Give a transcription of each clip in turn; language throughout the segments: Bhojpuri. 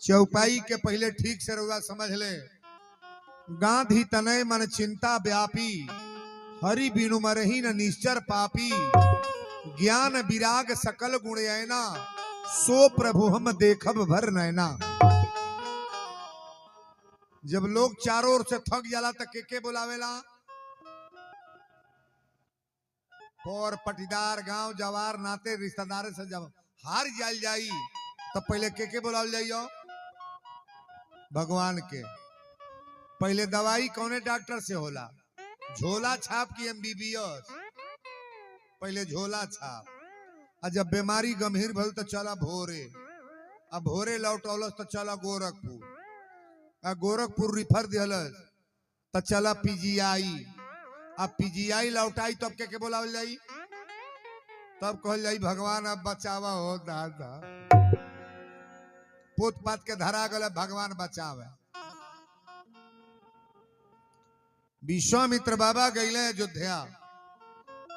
चौपाई के पहले ठीक से रउआ समझ ले। गांधी तनय मन चिंता व्यापी, हरि बिनु मरहि न निश्चर पापी। ज्ञान विराग सकल गुण ऐना, सो प्रभु हम देखब भर नैना। जब लोग चारों ओर से थक जाला तो के बुलावेला? और पटीदार गांव जवार नाते रिश्तेदार से जब हार जाल जाई तो पहले के बुलावल जाइयो? भगवान के। पहले दवाई कौने डॉक्टर से होला? झोला छाप की एमबीबीएस। पहले झोला छाप। और जब बीमारी गंभीर भल तो चला भोरे। अब भोरे लौटौलस तो चला गोरखपुर। गोरखपुर रिफर दिहलस तो चला पीजीआई। अब पीजीआई लौटाई तब के बोलावल जाई? तब कहल जाई भगवान अब बचावा हो दादा। पोत पात के धरा गल भगवान बचावे। विश्वामित्र बाबा गईले अयोध्या।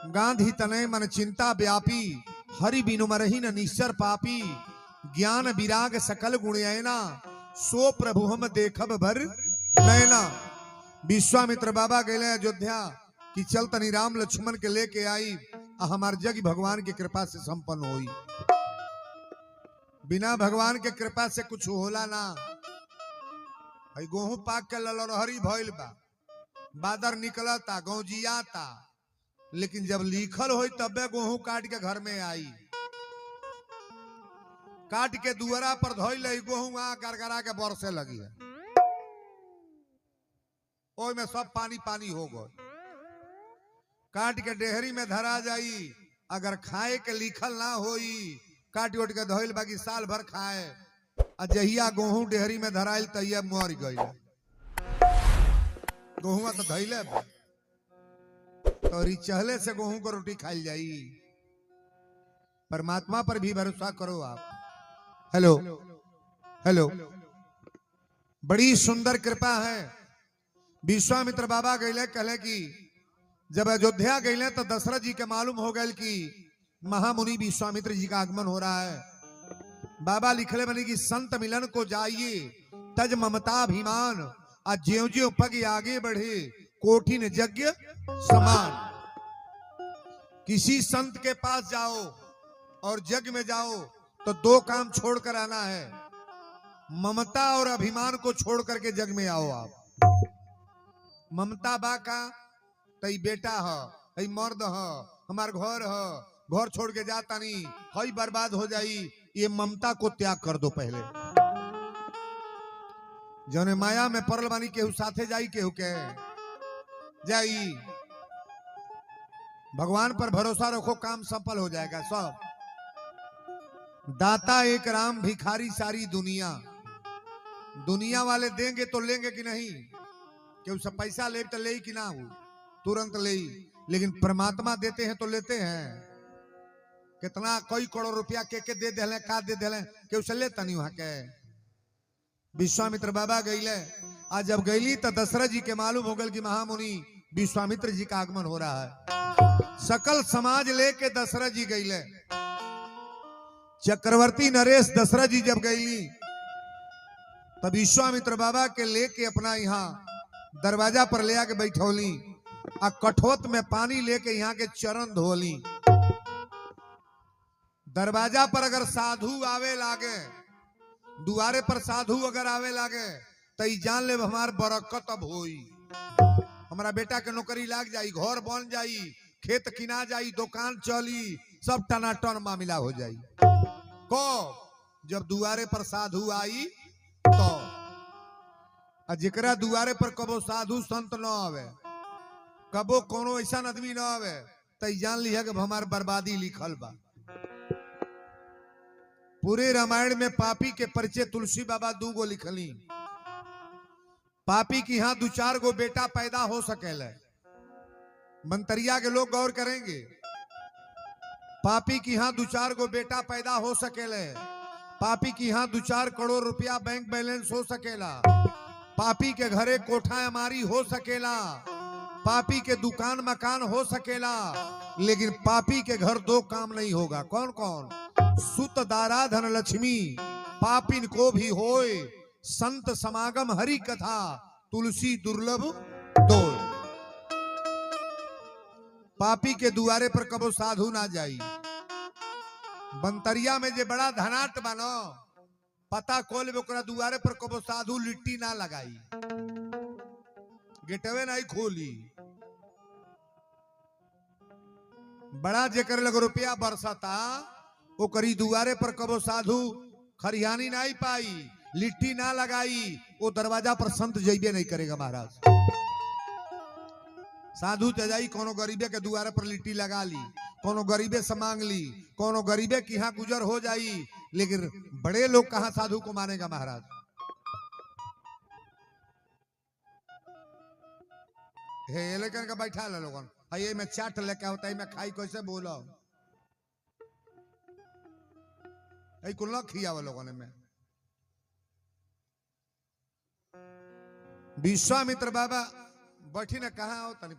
गांधी तनय मन चिंता व्यापी, हरि बिनु मरहि न निश्चर पापी। ज्ञान विराग सकल गुण ऐना, सो प्रभु हम देखब भर नैना। विश्वामित्र बाबा गए अयोध्या कि चल तनी राम लक्ष्मण के लेके आई, हमार जग भगवान की कृपा से संपन्न होई। बिना भगवान के कृपा से कुछ होला ना। गेहूं पाक के ललहरी भइल बा, बादर निकलता, गौजियाता, लेकिन जब लिखल होई तबे गेहूं काट के घर में आई। काट के दुआरा पर धोइल गेहूं गरगरा के बरसे लगी है। ओय में सब पानी पानी हो गए। काट के डेहरी में धरा जाई, अगर खाए के लिखल ना होई, काट उठ के धोइल बाकी साल भर खाए। जहिया गेहूं डेहरी में धराइल तहिया मर गई। गेहूं तो धैले तो चहले से गेहूं को रोटी खाई जाई। परमात्मा पर भी भरोसा करो आप। हेलो हेलो, बड़ी सुंदर कृपा है। विश्वामित्र बाबा गईले कहले कि जब अयोध्या गईले तो दशरथ जी के मालूम हो गए कि महामुनि विश्वामित्र जी का आगमन हो रहा है। बाबा लिखले बनी कि संत मिलन को जाइए, तज ममता अभिमान, आज ज्यों ज्यों पग आगे बढ़े, कोठिन यज्ञ समान। किसी संत के पास जाओ और जग में जाओ तो दो काम छोड़कर आना है। ममता और अभिमान को छोड़ करके जग में आओ आप। ममता बा का तई बेटा है, तई मर्द है, हमार घर है, घर छोड़ के जाता नहीं, हई बर्बाद हो जाई। ये ममता को त्याग कर दो पहले। जौने माया में परल बानी केहू साथे जाई, केहू के जाई। भगवान पर भरोसा रखो, काम सफल हो जाएगा सब। दाता एक राम, भिखारी सारी दुनिया। दुनिया वाले देंगे तो लेंगे कि नहीं? क्यों सब पैसा ले तो ले कि ना हो, तुरंत ले। लेकिन परमात्मा देते हैं तो लेते हैं। कितना कई करोड़ रुपया के दे दिले, का दे दिले, क्यों से लेता नहीं वहां के। विश्वामित्र बाबा गईले। आज जब गईली तो दशरथ जी के मालूम हो गल कि महामुनि विश्वामित्र जी का आगमन हो रहा है। सकल समाज लेके दशरथ जी गईले। चक्रवर्ती नरेश दशरथ जी जब गईली तब विश्वामित्र बाबा के लेके अपना यहाँ दरवाजा पर ले आके बैठौली। आ कठोत में पानी लेके यहाँ के चरण धोली। दरवाजा पर अगर साधु आवे लागे, दुआरे पर साधु अगर आवे लागे तो जान ले हमार बरकत अब होई। हमारा बेटा के नौकरी लाग जाई, घर बन जाई, खेत किना जाई, दुकान चली, सब टनाटन मामला हो जाई। को जब दुआरे पर साधु आई तो जेकरा दुआरे पर कबो साधु संत न आवे, कबो कोनो ऐसा आदमी न आवे, तो जान लिया कि हमार बर्बादी लिखल बा। पूरे रामायण में पापी के परिचय तुलसी बाबा 2 गो लिखली। पापी की यहां 2-4 गो बेटा पैदा हो सकेले। मंतरिया के लोग गौर करेंगे। पापी की यहां 2-4 गो बेटा पैदा हो सकेले। पापी की यहां 2-4 करोड़ रुपया बैंक बैलेंस हो सकेला। पापी के घरे कोठा अमारी हो सकेला। पापी के दुकान मकान हो सकेला। लेकिन पापी के घर 2 काम नहीं होगा। कौन कौन? सुत दारा धन लक्ष्मी, पापिन को भी होए, संत समागम हरि कथा, तुलसी दुर्लभ दोय। पापी के दुआरे पर कबो साधु ना जाई। बंतरिया में जे बड़ा धनाट बनो, पता खोल ओकरा दुआरे पर कबो साधु लिट्टी ना लगाई, गेटवे नहीं खोली। बड़ा जेकर लग रुपया बरसता, ओकरी दुआरे पर कबो साधु खरियानी नहीं पाई, लिट्टी ना लगाई, वो दरवाजा पर संत जइबे नहीं करेगा महाराज। साधु जाई कोनो गरीबे के दुआरे पर लिट्टी लगा ली, कोनो गरीबे से मांग ली, कोनो गरीबे की यहाँ गुजर हो जाई, लेकिन बड़े लोग कहां साधु को मानेगा महाराज। हे लेकिन का बैठा ले लोगन, ये में चाट लेके होता है, मैं खाई कैसे बोलो, ऐ कुल ना खियाव लोगन में। विश्वामित्र बाबा बैठी ने कहा हो तनी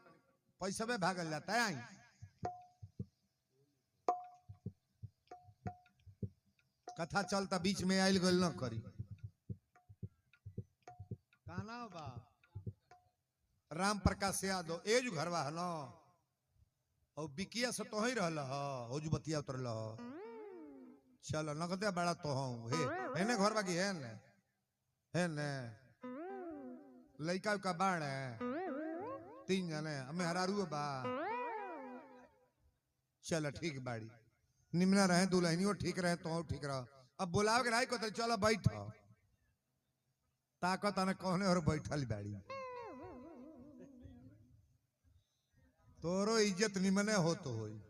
पैसा में भागल जाता है। आई कथा चलता बीच में आयल गल न करी। काना बा राम प्रकाश यादव एज घरवा है न, और बिकिया से तो ही रहल हो जो बतिया उतरल हो। चलो नगदे बड़ा तो हूँ हे ने घर बाकी है ने लड़का का बाण है, 3 जने हमें हरारू बा। चलो ठीक बाड़ी निम्ना रहे, दुल्हनियों ठीक रहे तो ठीक रहो। अब बुलाव के राय को तो चलो बैठ, ताकत आने कहने और बैठल बाड़ी, तोरो इज्जत निमने हो तो होई।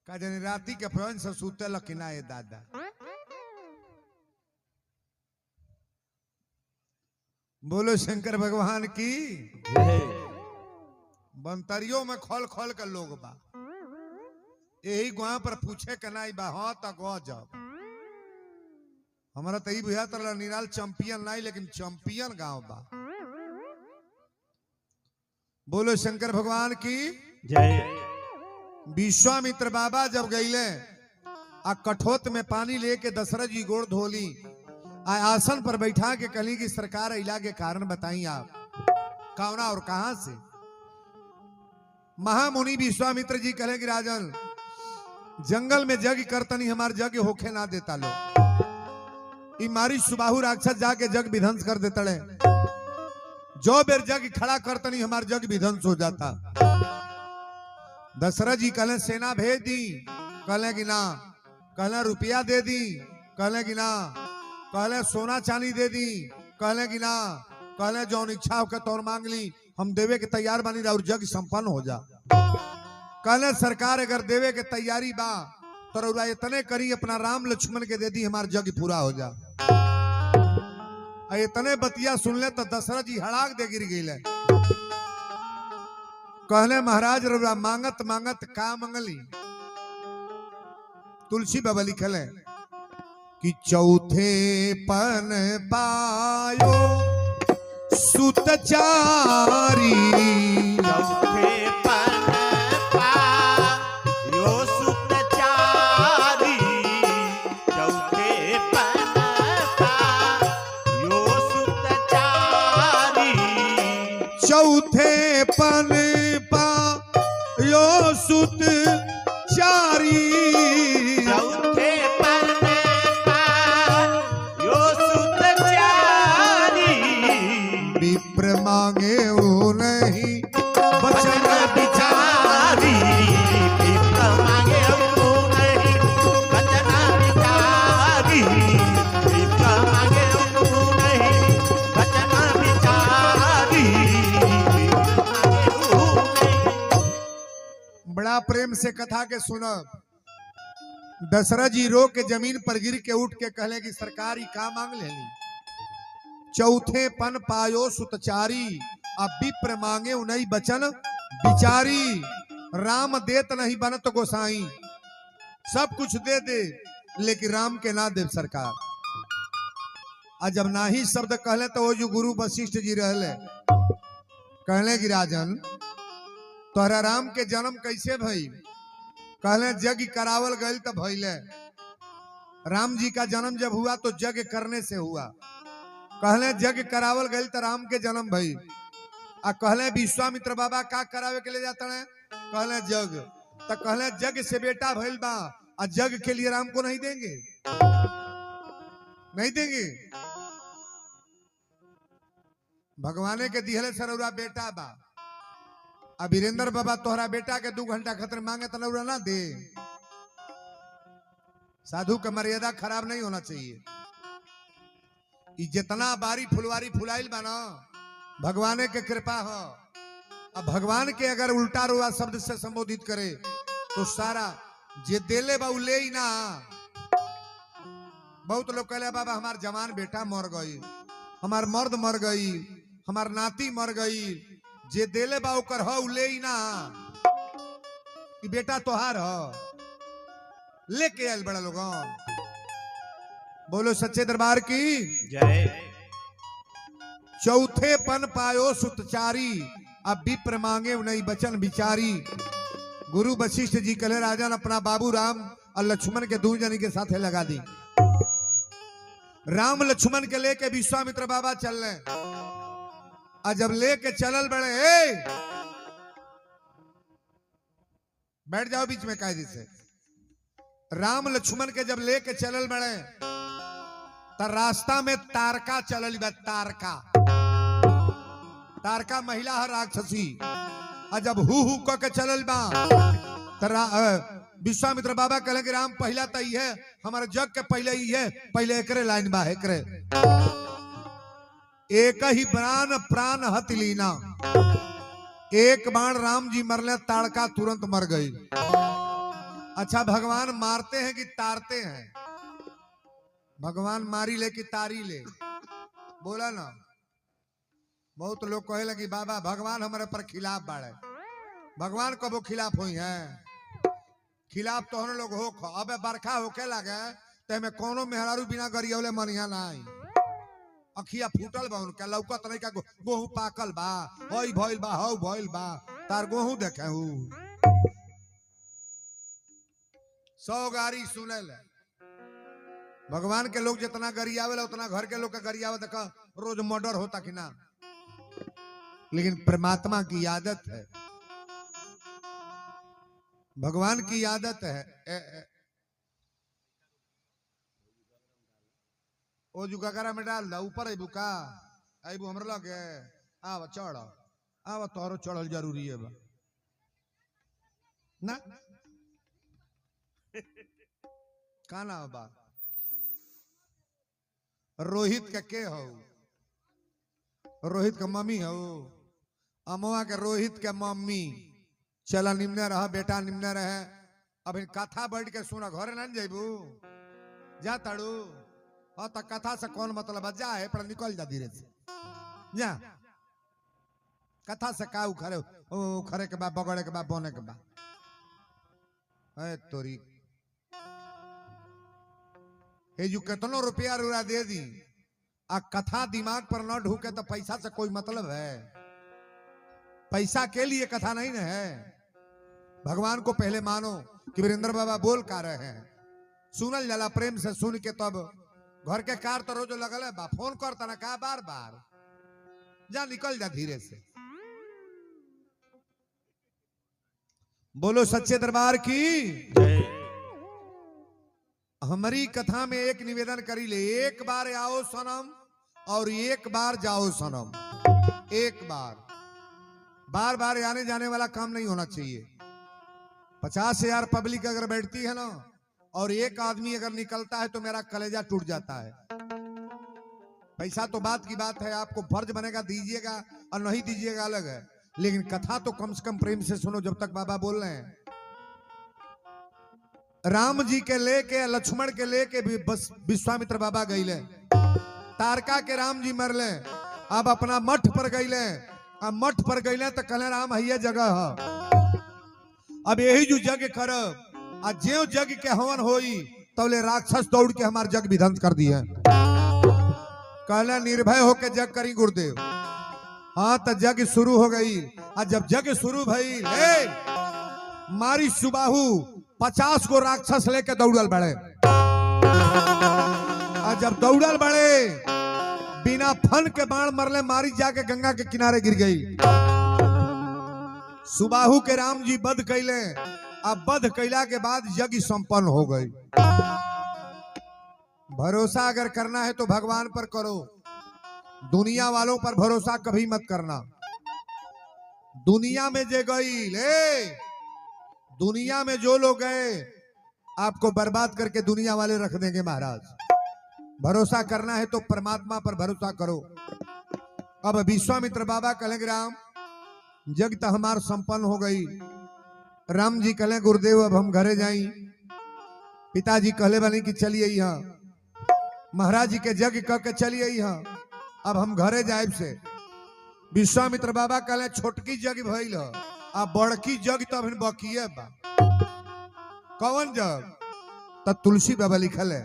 का जनी राती के फौन से सूते लकिना है दादा। बोलो शंकर भगवान की। बंतरियों में खोल खोल कर लोग बा, यही गांव पर पूछे के नहीं बा। हाँ तक जब हमारा तई बुझा तर निराल चैंपियन नहीं, लेकिन चैंपियन गांव बा। बोलो शंकर भगवान की जय। विश्वामित्र बाबा जब गईले आ कठोत में पानी लेके दशरथ जी गोड़ धोली, आसन पर बैठा के कली की सरकार इला के कारण बताई आप कौना और कहां से। महामुनि विश्वामित्र जी कहे कि राजन जंगल में जग करतनी हमार जग होखे ना देता लो, मारी सुबाहु राक्षस जाके जग विध्वंस कर देता है, जो बेर जग खड़ा करतनी हमार जग विध्वंस हो जाता। दशरथ जी कहले सेना भेज दी, कहले कि ना, कहले रुपया दे दी, कहले कि ना, कहले सोना चांदी दे दी, कहले कि ना, कहले जौन इच्छा होकर तौर मांग ली, हम देवे के तैयार बनी और जग संपन्न हो जा। कहले सरकार अगर देवे के तैयारी बा तो रउरा इतने करी अपना राम लक्ष्मण के दे दी, हमार जग पूरा हो जा। इतने बतिया सुन ले तो दशरथ जी हड़ाक दे गिर गई। कहले महाराज रउरा मांगत मांगत का मंगली। तुलसी बाबा लिखले कि चौथे पन पायो सुत चारी, चौथे पन पायो सुत चारी, चौथे पन पायो सुत चारी, चौथे पन पायो सुत चारी, चौथे पन पायो सुत चारी, विप्र मांगे वो नहीं बचन बिचारी, विप्र मांगे वो नहीं बचन बिचारी, विप्र मांगे वो नहीं बचन बिचारी, विप्र मांगे वो नहीं। बड़ा प्रेम से कथा के सुनब। दशरथ जी रो के जमीन पर गिर के उठ के कहले कि सरकार ही का मांग लेली। चौथे पन पायो सुतचारी, अब विप्र मांगे उन्हीं बचन बिचारी, राम देत नहीं बनत गोसाई, सब कुछ दे दे लेकिन राम के ना दे सरकार। आज जब नाही शब्द कहले तो वो जो गुरु वशिष्ठ जी रहले कहले कि राजन तोहरा राम के जन्म कैसे भई। कहले जग करावल गए तब भइले। राम जी का जन्म जब हुआ तो जग करने से हुआ। कहले जग करावल गए तो राम के जन्म भई। आ कहले विश्वामित्र बाबा का करावे के ले जाते हैं? कहले जग। तो कहले जग से बेटा भइल बा, आ जग के लिए राम को नहीं देंगे? नहीं देंगे। भगवाने के दिहले सरौरा बेटा बा, आ वीरेंद्र बाबा तोहरा बेटा के 2 घंटा खतर मांगे तो नौरा ना दे। साधु का मर्यादा खराब नहीं होना चाहिए। जितना बारी फुलवारी फुलाइल बा ना, भगवाने के कृपा हो। अब भगवान के अगर उल्टा रुआ शब्द से संबोधित करे तो सारा जे देले बा ले ही ना। बहुत लोग कहले बाबा हमार जवान बेटा मर गई, हमार मर्द मर गई, हमार नाती मर गई। जे देले बा ओकर हो ले ही ना। कि बेटा तोहार हो, लेके आयल बड़ा लोग। बोलो सच्चे दरबार की जय। चौथे पन पायो सुतचारी, अब विप्र मांगे नहीं बचन बिचारी। गुरु वशिष्ठ जी कले राजन अपना बाबू राम और लक्ष्मण के 2 जनी के साथ लगा दी। राम लक्ष्मण के लेके विश्वामित्र बाबा चल रहे। और जब लेके चलल बड़े, बैठ जाओ बीच में कायदे से। राम लक्ष्मण के जब लेके चलल बड़े तो रास्ता में तारका चलल बा। तारका तारका महिला है राक्षसी। और जब हु के चलल बा तो विश्वामित्र बाबा कहले कि राम पहला तो ही है, हमारे जग के पहले ही है, पहले एकरे लाइन बा। एकरे एक ही प्राण प्राण हत लीना। एक बाण राम जी मरले, ताड़का तुरंत मर गई। अच्छा भगवान मारते हैं कि तारते हैं? भगवान मारी ले कि तारी ले? बोला ना। बहुत लोग कहे लगे बाबा भगवान हमारे पर खिलाफ बाड़े। भगवान कबो खिलाफ हुई है? खिलाफ तो हम लोग हो। अब बरखा होके लगे तो में कोनो मेहरारू बिना गरियौले मनिया ना आई। अखिया फूटल बा उनका, लौकत नहीं का गोहूं पाकल बा, होई भइल बा, हौ भइल बा। तार गोहूं देखे हूं 100 गारी सुने ले। भगवान के लोग जितना गरियावेला उतना घर के लोग का गरियावे। देखा रोज मर्डर होता कि ना। लेकिन परमात्मा की आदत है, भगवान की आदत है। ओ जुगाकरा में डाल दा, ऊपर आई बुका आई बु हमरा लगे। आवा चढ़, आवा तोहरो चढ़ल जरूरी है बा ना। काना बा रोहित के हो? रोहित का मम्मी हो? अमुआ के रोहित के मम्मी। चला निम्ने रहा बेटा, निम्ने रहे। अभी कथा बैठ के सुना, घरे ना जाइबू जा ताड़ू। हाँ तो कथा से कौन मतलब है? जा है पर निकल जा धीरे से जा। कथा से का उखरे उखरे के बाद बगड़े के बाद बोने के बाद तोरी हे जो कितनो रुपया रुरा दे दी, आ कथा दिमाग पर न ढूके तो पैसा से कोई मतलब है? पैसा के लिए कथा नहीं ना है। भगवान को पहले मानो कि वीरेंद्र बाबा बोल का रहे हैं, सुनल जाला प्रेम से। सुन के तब घर के कार तो रोज लगल है बा, फोन करता ना का बार बार। जा निकल जा धीरे से। बोलो सच्चे दरबार की जय। हमारी कथा में एक निवेदन करी ले, एक बार आओ सनम और एक बार जाओ सनम। एक बार बार आने जाने वाला काम नहीं होना चाहिए। 50,000 पब्लिक अगर बैठती है ना और एक आदमी अगर निकलता है तो मेरा कलेजा टूट जाता है। पैसा तो बात की बात है, आपको फर्ज बनेगा दीजिएगा और नहीं दीजिएगा अलग है, लेकिन कथा तो कम से कम प्रेम से सुनो जब तक बाबा बोल रहे हैं। राम जी के लेके लक्ष्मण के लेके भी बस विश्वामित्र बाबा गईले। तारका के राम जी मरले, अब अपना मठ पर गईले। अब मठ पर गईले तो कहले राम है जगह है, अब यही जो जग करब। आ ज्यों जग के हवन होई तौले राक्षस दौड़ के हमार जग विध्वंस कर दिए। कहले निर्भय होके जग करी गुरुदेव। हाँ तो जग शुरू हो गई। और जब जग शुरू भई मारी सुबाहु 50 को राक्षस लेके दौड़ल बड़े। और जब दौड़ल बड़े बिना फन के बाण मरले मारी जाके गंगा के किनारे गिर गई। सुबाहु के राम जी वध कैले। अब वध कैला के बाद यज्ञ संपन्न हो गई। भरोसा अगर करना है तो भगवान पर करो, दुनिया वालों पर भरोसा कभी मत करना। दुनिया में जे गई ले, दुनिया में जो लोग गए आपको बर्बाद करके दुनिया वाले रख देंगे महाराज। भरोसा करना है तो परमात्मा पर भरोसा करो। अब विश्वामित्र बाबा कहेंगे राम जग तो हमार संपन्न हो गई। राम जी कहें गुरुदेव अब हम घरे जाई। पिताजी कहले बनी कि चलिए यहाँ, महाराज जी के जग कह के चलिए यहाँ, अब हम घरे जाए से। विश्वामित्र बाबा कहले छोटकी जग भइल अब बड़की जग तो अभी बकिए बा। कौन जग? तो तुलसी बाबा लिखल है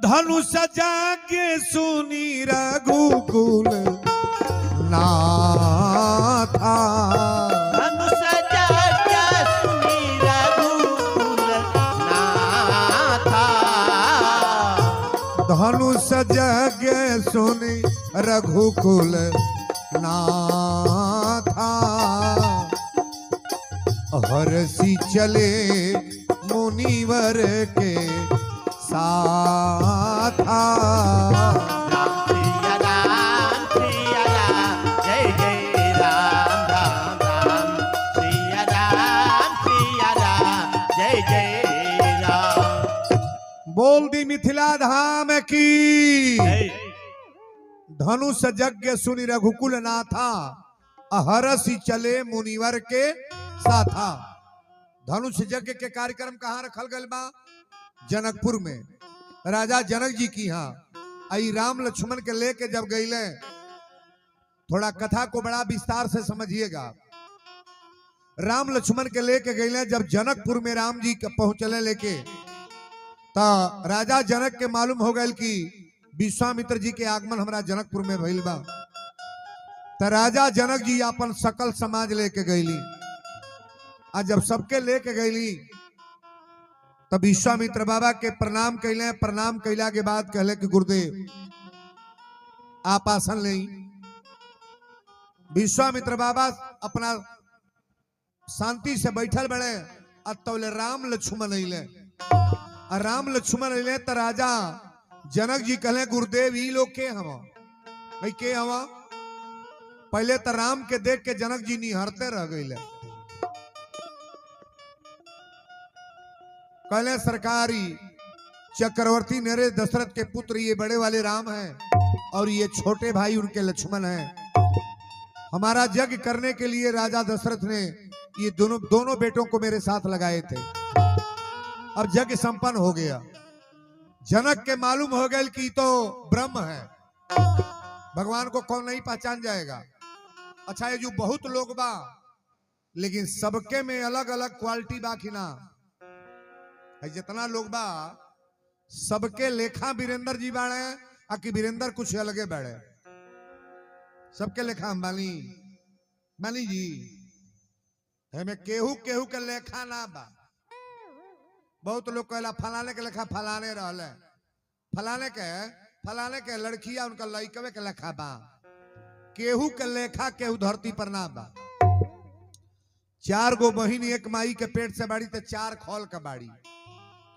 धनुष जाके सुनी रघुकुल नाथा। धनुष जाके सुनी रघुकुल नाथा। धनुष जाके सुनी रघुकुल नाथा। हरसी चले मुनिवर के साथा। राम सिया राम जय जय राम राम राम। सिया राम जय जय राम। बोल दी मिथिला धाम की। जय। धनुष यज्ञ सुनि रघुकुल नाथा। हरसी चले मुनिवर के साथा। धनुष यज्ञ के कार्यक्रम कहाँ रखल गल बा? जनकपुर में राजा जनक जी की यहाँ। आई राम लक्ष्मण के लेके जब गईले, थोड़ा कथा को बड़ा विस्तार से समझिएगा। राम लक्ष्मण के लेके गईले जब जनकपुर में राम जी पहुंचले लेके, तो राजा जनक के मालूम हो गए कि विश्वामित्र जी के आगमन हमारा जनकपुर में भइल बा। तो राजा जनक जी अपन सकल समाज लेके गईली। आज जब सबके लेके गईली तब विश्वामित्र बाबा के प्रणाम कैले। प्रणाम कैला के बाद कहले कि गुरुदेव आप आसन ले। विश्वामित्र बाबा अपना शांति से बैठल बड़े। अतौले राम लक्ष्मण अइले। राम लक्ष्मण अइले तो राजा जनक जी कहले गुरुदेव ई लोग के हवा? भाई के हवा? पहले तो राम के देख के जनक जी निहरते रह गईले। कहले सरकारी चक्रवर्ती नरेश दशरथ के पुत्र ये बड़े वाले राम हैं और ये छोटे भाई उनके लक्ष्मण हैं। हमारा यज्ञ करने के लिए राजा दशरथ ने ये दोनों बेटों को मेरे साथ लगाए थे। अब यज्ञ संपन्न हो गया। जनक के मालूम हो गया कि तो ब्रह्म है, भगवान को कौन नहीं पहचान जाएगा। अच्छा ये जो बहुत लोग बा लेकिन सबके में अलग अलग क्वालिटी बा कि ना? जितना लोग बा सबके लेखा वीरेंद्र जी बाड़े आ कि वीरेंद्र कुछ अलगे बाड़े? सबके लेखा अंबानी मानी जी हमें केहू केहू के लेखा ना बा। बहुत लोग कहला फलाने के लेखा फलाने रहले, फलाने के लड़कियां उनका लड़कवे के लेखा बा। केहू के लेखा केहू धरती पर ना बा। 4 गो बहिन एक माई के पेट से बाड़ी तो 4 खोल के बाड़ी।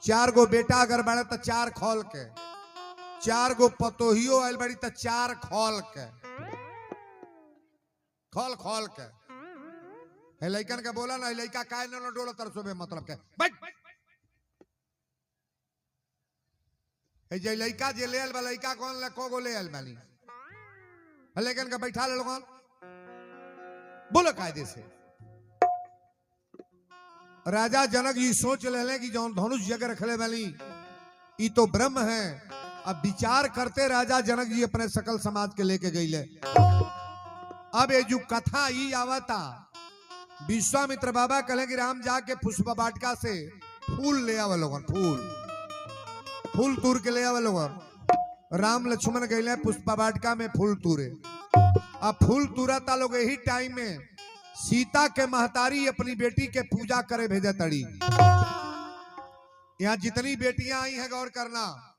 4 गो बेटा अगर बाड़े तो 4 खोल के। 4 गो पतोहियो आयल बाड़ी तो 4 खोल के। खोल खोल के है लइकन के बोला ना लइका काहे न डोला तरसोबे मतलब के बैठ। है जे लइका जे ले आयल बा लइका कौन ले को गो ले आयल बानी? लेकिन का बैठा ले लोगन बोलो कायदे से। राजा जनक जी सोच ले कि जौन धनुष जगह रखले वाली ई तो ब्रह्म है। अब विचार करते राजा जनक जी अपने सकल समाज के लेके गईले। अब ये जो कथा ई आवता, विश्वामित्र बाबा कहे कि राम जाके पुष्प वाटिका से फूल ले आवे लोगन। फूल तूर के ले आवे लोगन। राम लक्ष्मण गईले पुष्प वाटिका में फूल तूरे। अब फूल तुरता लोग यही टाइम में सीता के महतारी अपनी बेटी के पूजा करे भेजे तड़ी। यहाँ जितनी बेटियां आई हैं गौर करना,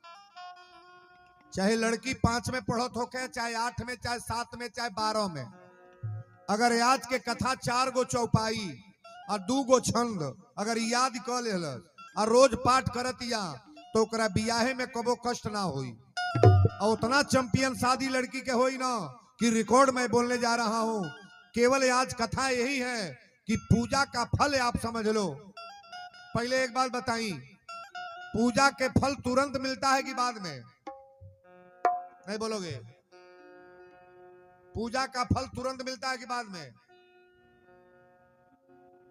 चाहे लड़की 5 में पढ़त होके, चाहे 8 में, चाहे 7 में, चाहे 12 में, अगर आज के कथा 4 गो चौपाई और 2 गो छंद अगर याद कर ले और रोज पाठ करतिया तो ओकरा बियाहे में कबो कष्ट ना होई। और उतना चैंपियन शादी लड़की के होई ना कि रिकॉर्ड मैं बोलने जा रहा हूं। केवल आज कथा यही है कि पूजा का फल आप समझ लो। पहले एक बात बताई, पूजा के फल तुरंत मिलता है कि बाद में? नहीं बोलोगे? पूजा का फल तुरंत मिलता है कि बाद में?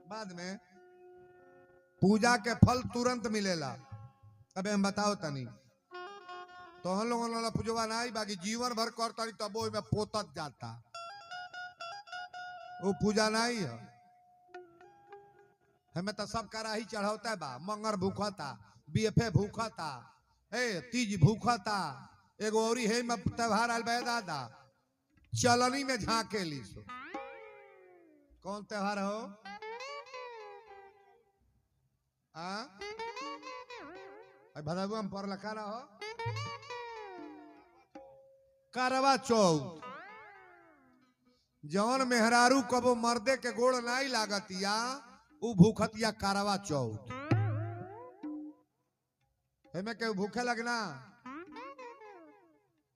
बाद में पूजा के फल तुरंत मिलेला। अबे हम बताओ तनी, तो हम लोगों ने पूजवा नहीं बाकी जीवन भर करता तब में पोतत जाता, वो पूजा नहीं है। हमें तो सब कराही चढ़ाता बा, मंगर भूखा था, बीएफए भूखा था, तीज भूखा था, एगो और है त्योहार आल बे दादा चलनी में झांके ली सो। कौन त्योहार हो? भदबुआ में पर लखा रहा हो करवा चौथ। जौन मेहरारू कबो मर्दे के गोड़ नहीं लागतिया उ भूखतिया करवा चौथ। हमें के भूखे लगना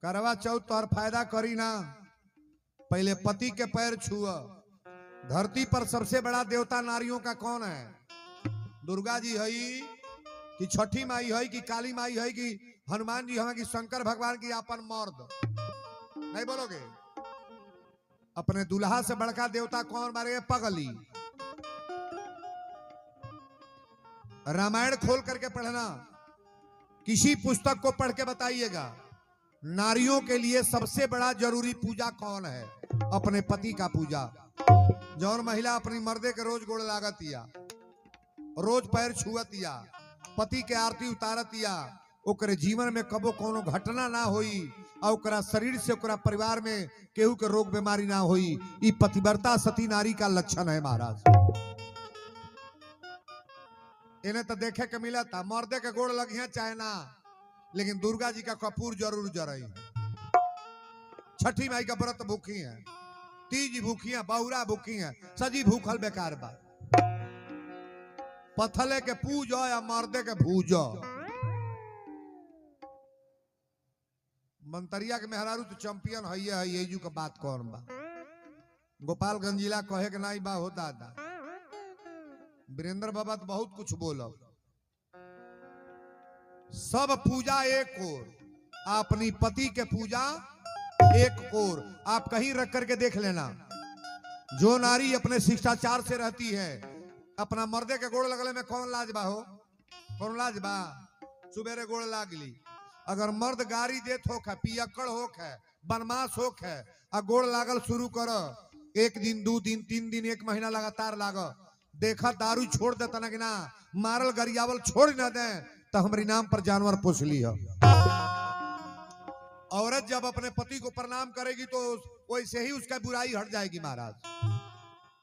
करवा चौथ तो हर फायदा करी ना। पहले पति के पैर छुआ। धरती पर सबसे बड़ा देवता नारियों का कौन है? दुर्गा जी है कि छठी माई है कि काली माई है कि हनुमान जी है कि शंकर भगवान की अपन मर्द? नहीं बोलोगे? अपने दुल्हा से बड़का देवता कौन मारे? पगली। रामायण खोल करके पढ़ना, किसी पुस्तक को पढ़ के बताइएगा नारियों के लिए सबसे बड़ा जरूरी पूजा कौन है? अपने पति का पूजा। जौन महिला अपनी मर्दे के रोज गोड़ लागतिया, रोज पैर छुअतिया, पति के आरती उतारतिया, ओकरे जीवन में कबो कोनो घटना ना होई और ओकरा शरीर से ओकरा परिवार में केहू के रोग बीमारी ना होई। ई पतिव्रता सती नारी का लक्षण है महाराज। इन्हें तो देखे के मिला था मर्दे के गोड़ लगिया चाहे ना, लेकिन दुर्गा जी का कपूर जरूर जरई है। छठी माई का व्रत भूखी है, तीज भूखी है, बहुरा भूखी है, सजी भूखल बेकार बा। पथले के पूजो या मर्दे के भूजो। मंतरिया के मेहरारू तो चैंपियन है येजू का बात कौन बा? गोपालगंज जिला कहे के नहीं बा हो दादा। वीरेंद्र बाबा तो बहुत कुछ बोलो। सब पूजा एक ओर, अपनी पति के पूजा एक ओर। आप कहीं रख करके देख लेना, जो नारी अपने शिष्टाचार से रहती है, अपना मर्दे के गोड़ लगले में कौन लाज बा हो? कौन लाज बा? सुबेरे गोड़ लागली, अगर मर्द गाड़ी देत होक है, पियक्कड़ होक है, बनमास होक है, आ गोड़ लागल शुरू कर, 1 दिन 2 दिन 3 दिन 1 महीना लगातार लाग, देखा दारू छोड़ देता ना कि ना, मारल गरियावल छोड़ ना दे तो हमारी नाम पर जानवर पोस ली है। औरत जब अपने पति को प्रणाम करेगी तो वैसे ही उसका बुराई हट जाएगी महाराज।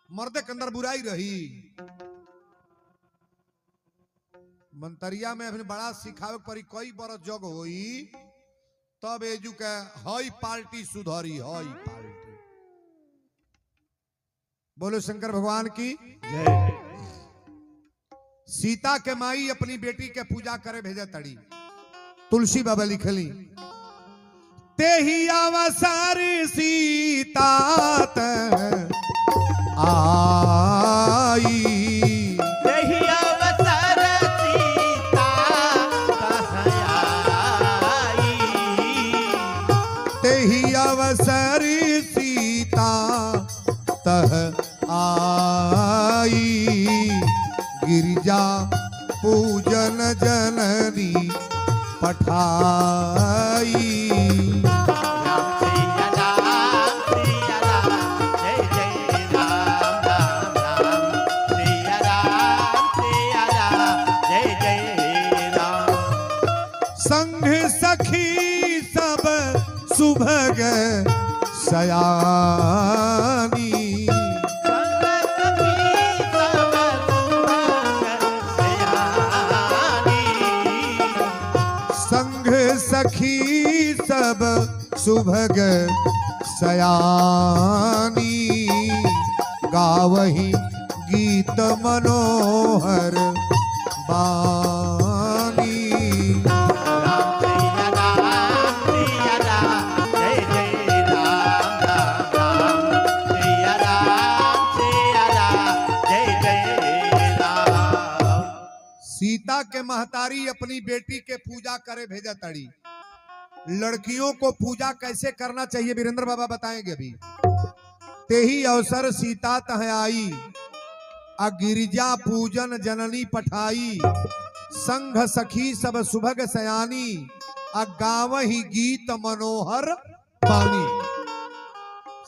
मर्द के अंदर बुराई रही। मंतरिया में अपने बड़ा सिखावे परी कई बरस जग होई तब एजू के हई पार्टी सुधरी। हई पार्टी बोलो शंकर भगवान की जय। सीता के माई अपनी बेटी के पूजा करे भेजे तड़ी। तुलसी बाबा लिखली, तेही अवसर सीता आई, तेही अवसर सीता आई, तेही अवसर सीता तह आई, गिरिजा पूजन जननी पठाई। राम सिया राम सिया राम, जय जय राम राम राम, सिया राम जय जय राम। संग सखी सब सुभग सयानी, संग सखी सब सुभग सयानी गावही गीत मनोहर बानी। राम सिया राम, जय जय राम राम राम। सिया राम, जय जय राम। सीता के महतारी अपनी बेटी के पूजा करे भेजा तड़ी। लड़कियों को पूजा कैसे करना चाहिए वीरेंद्र बाबा बताएंगे अभी। तेही अवसर सीता तह आई, आ गिरिजा पूजन जननी पठाई। संघ सखी सब सुभग सयानी, आ गावही गीत मनोहर बानी।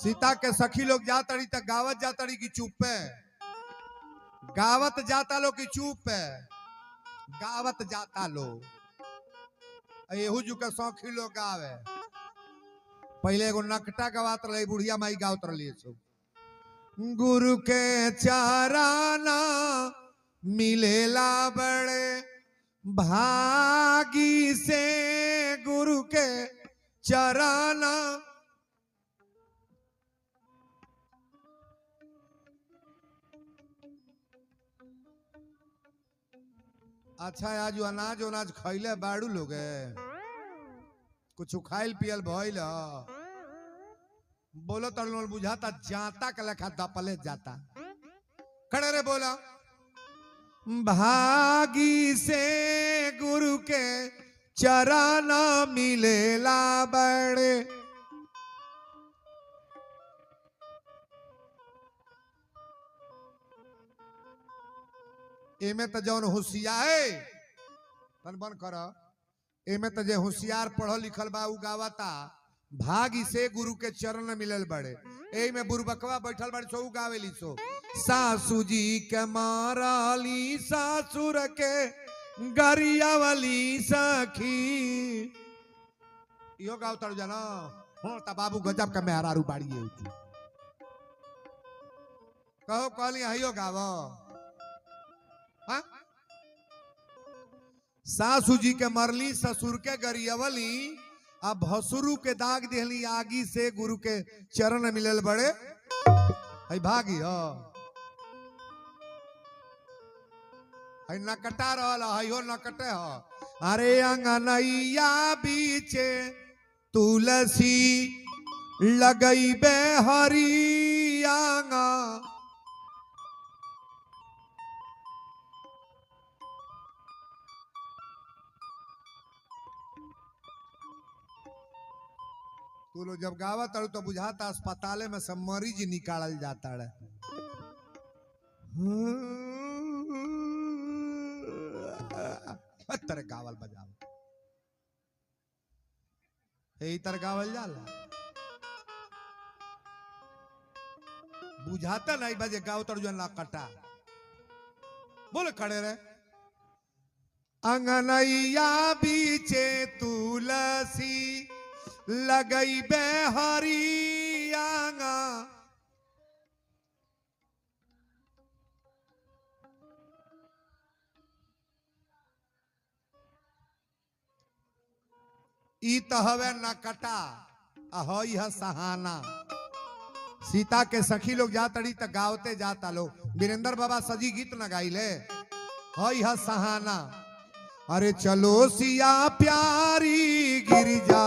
सीता के सखी लोग जा तड़ी तक गावत जा तड़ी की चुप पे, गावत जाता लो की चुप पे, गावत जाता लो। एहू जू के सौखी लोग गावे। पहले एगो नकटा गवात रही, बुढ़िया माई गावत रही। गुरु के चाराना मिलेला बड़े भागी से, गुरु के चराना। अच्छा आज अनाज उनाज खैले बाड़ू लोग कुछ खाइल पियल भइल बोलो तड़लोल बुझाता जाता के लेखा दपले जाता। खड़े रे बोला भागी से गुरु के चरण मिलेला बड़े। एमे तो जौन होशियार तन बन कर, एमे तो जे होशियार पढ़ल लिखल बा उ गावता भागी से गुरु के चरण मिलल बड़े। ए में बुरबकवा बैठल बड़ी सो उ गावेली सो सासू जी के माराली सासुर के गरियावली सखी। इहो गावता जाना हो त बाबू गजब का मेहरारू बाड़ी है। कहो कहली हइयो गावो। हाँ? सासू जी के मरली ससुर के गरियवली, अब भसुरु के दाग देहली आगी से गुरु के चरण मिलल बड़े। हई भागी हो हई नकटा रहल हइयो नकटे हो। अरे अंगनैया बीचे तुलसी लगैबे हरियांगा। तू लोग जब गावत अड़ू तो बुझाता अस्पताले में सब मरीज निकालल जाता है। तरह गावल बजाव यही तरह गावल जाला बुझाता नहीं बजे गाव तर जो ना कटा बोले खड़े रहे। अंगनैया बीचे तुलसी लगैबे हरियांगा। ई तो हवे नकटा हई है सहाना। सीता के सखी लोग जातड़ी त गावते जाता लो। वीरेंद्र बाबा सजी गीत न गाइले हई है सहाना। अरे चलो सिया प्यारी गिरिजा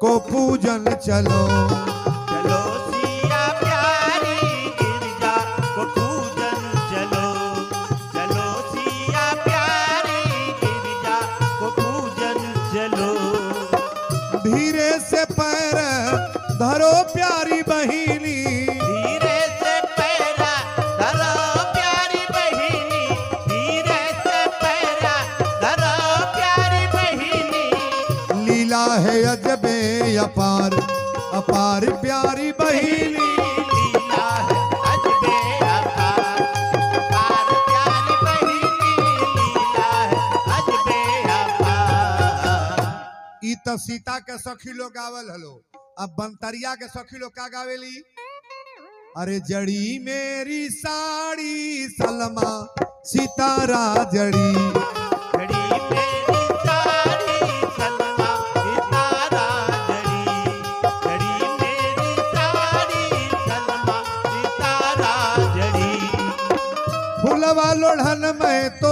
को पूजन चलो। चलो सिया प्यारी गिरिजा को पूजन चलो। चलो सिया प्यारी गिरिजा को पूजन चलो। धीरे से पैर धरो प्यारी बहिनी। धीरे से पैरा धरो प्यारी बहिनी। धीरे से पैरा धरो प्यारी बहिनी। लीला है अजबे अपार अपार प्यारी बहिनी। लीला है अजबे अपार अपार प्यारी बहिनी। लीला है अजबे अपार। ई तो सीता के सखी लोग गावल हलो। अब बंतरिया के सखी लोग का गावेली। अरे जड़ी मेरी साड़ी सलमा सितारा जड़ी। जड़ी मेरी साड़ी सलमा लोढ़न में तो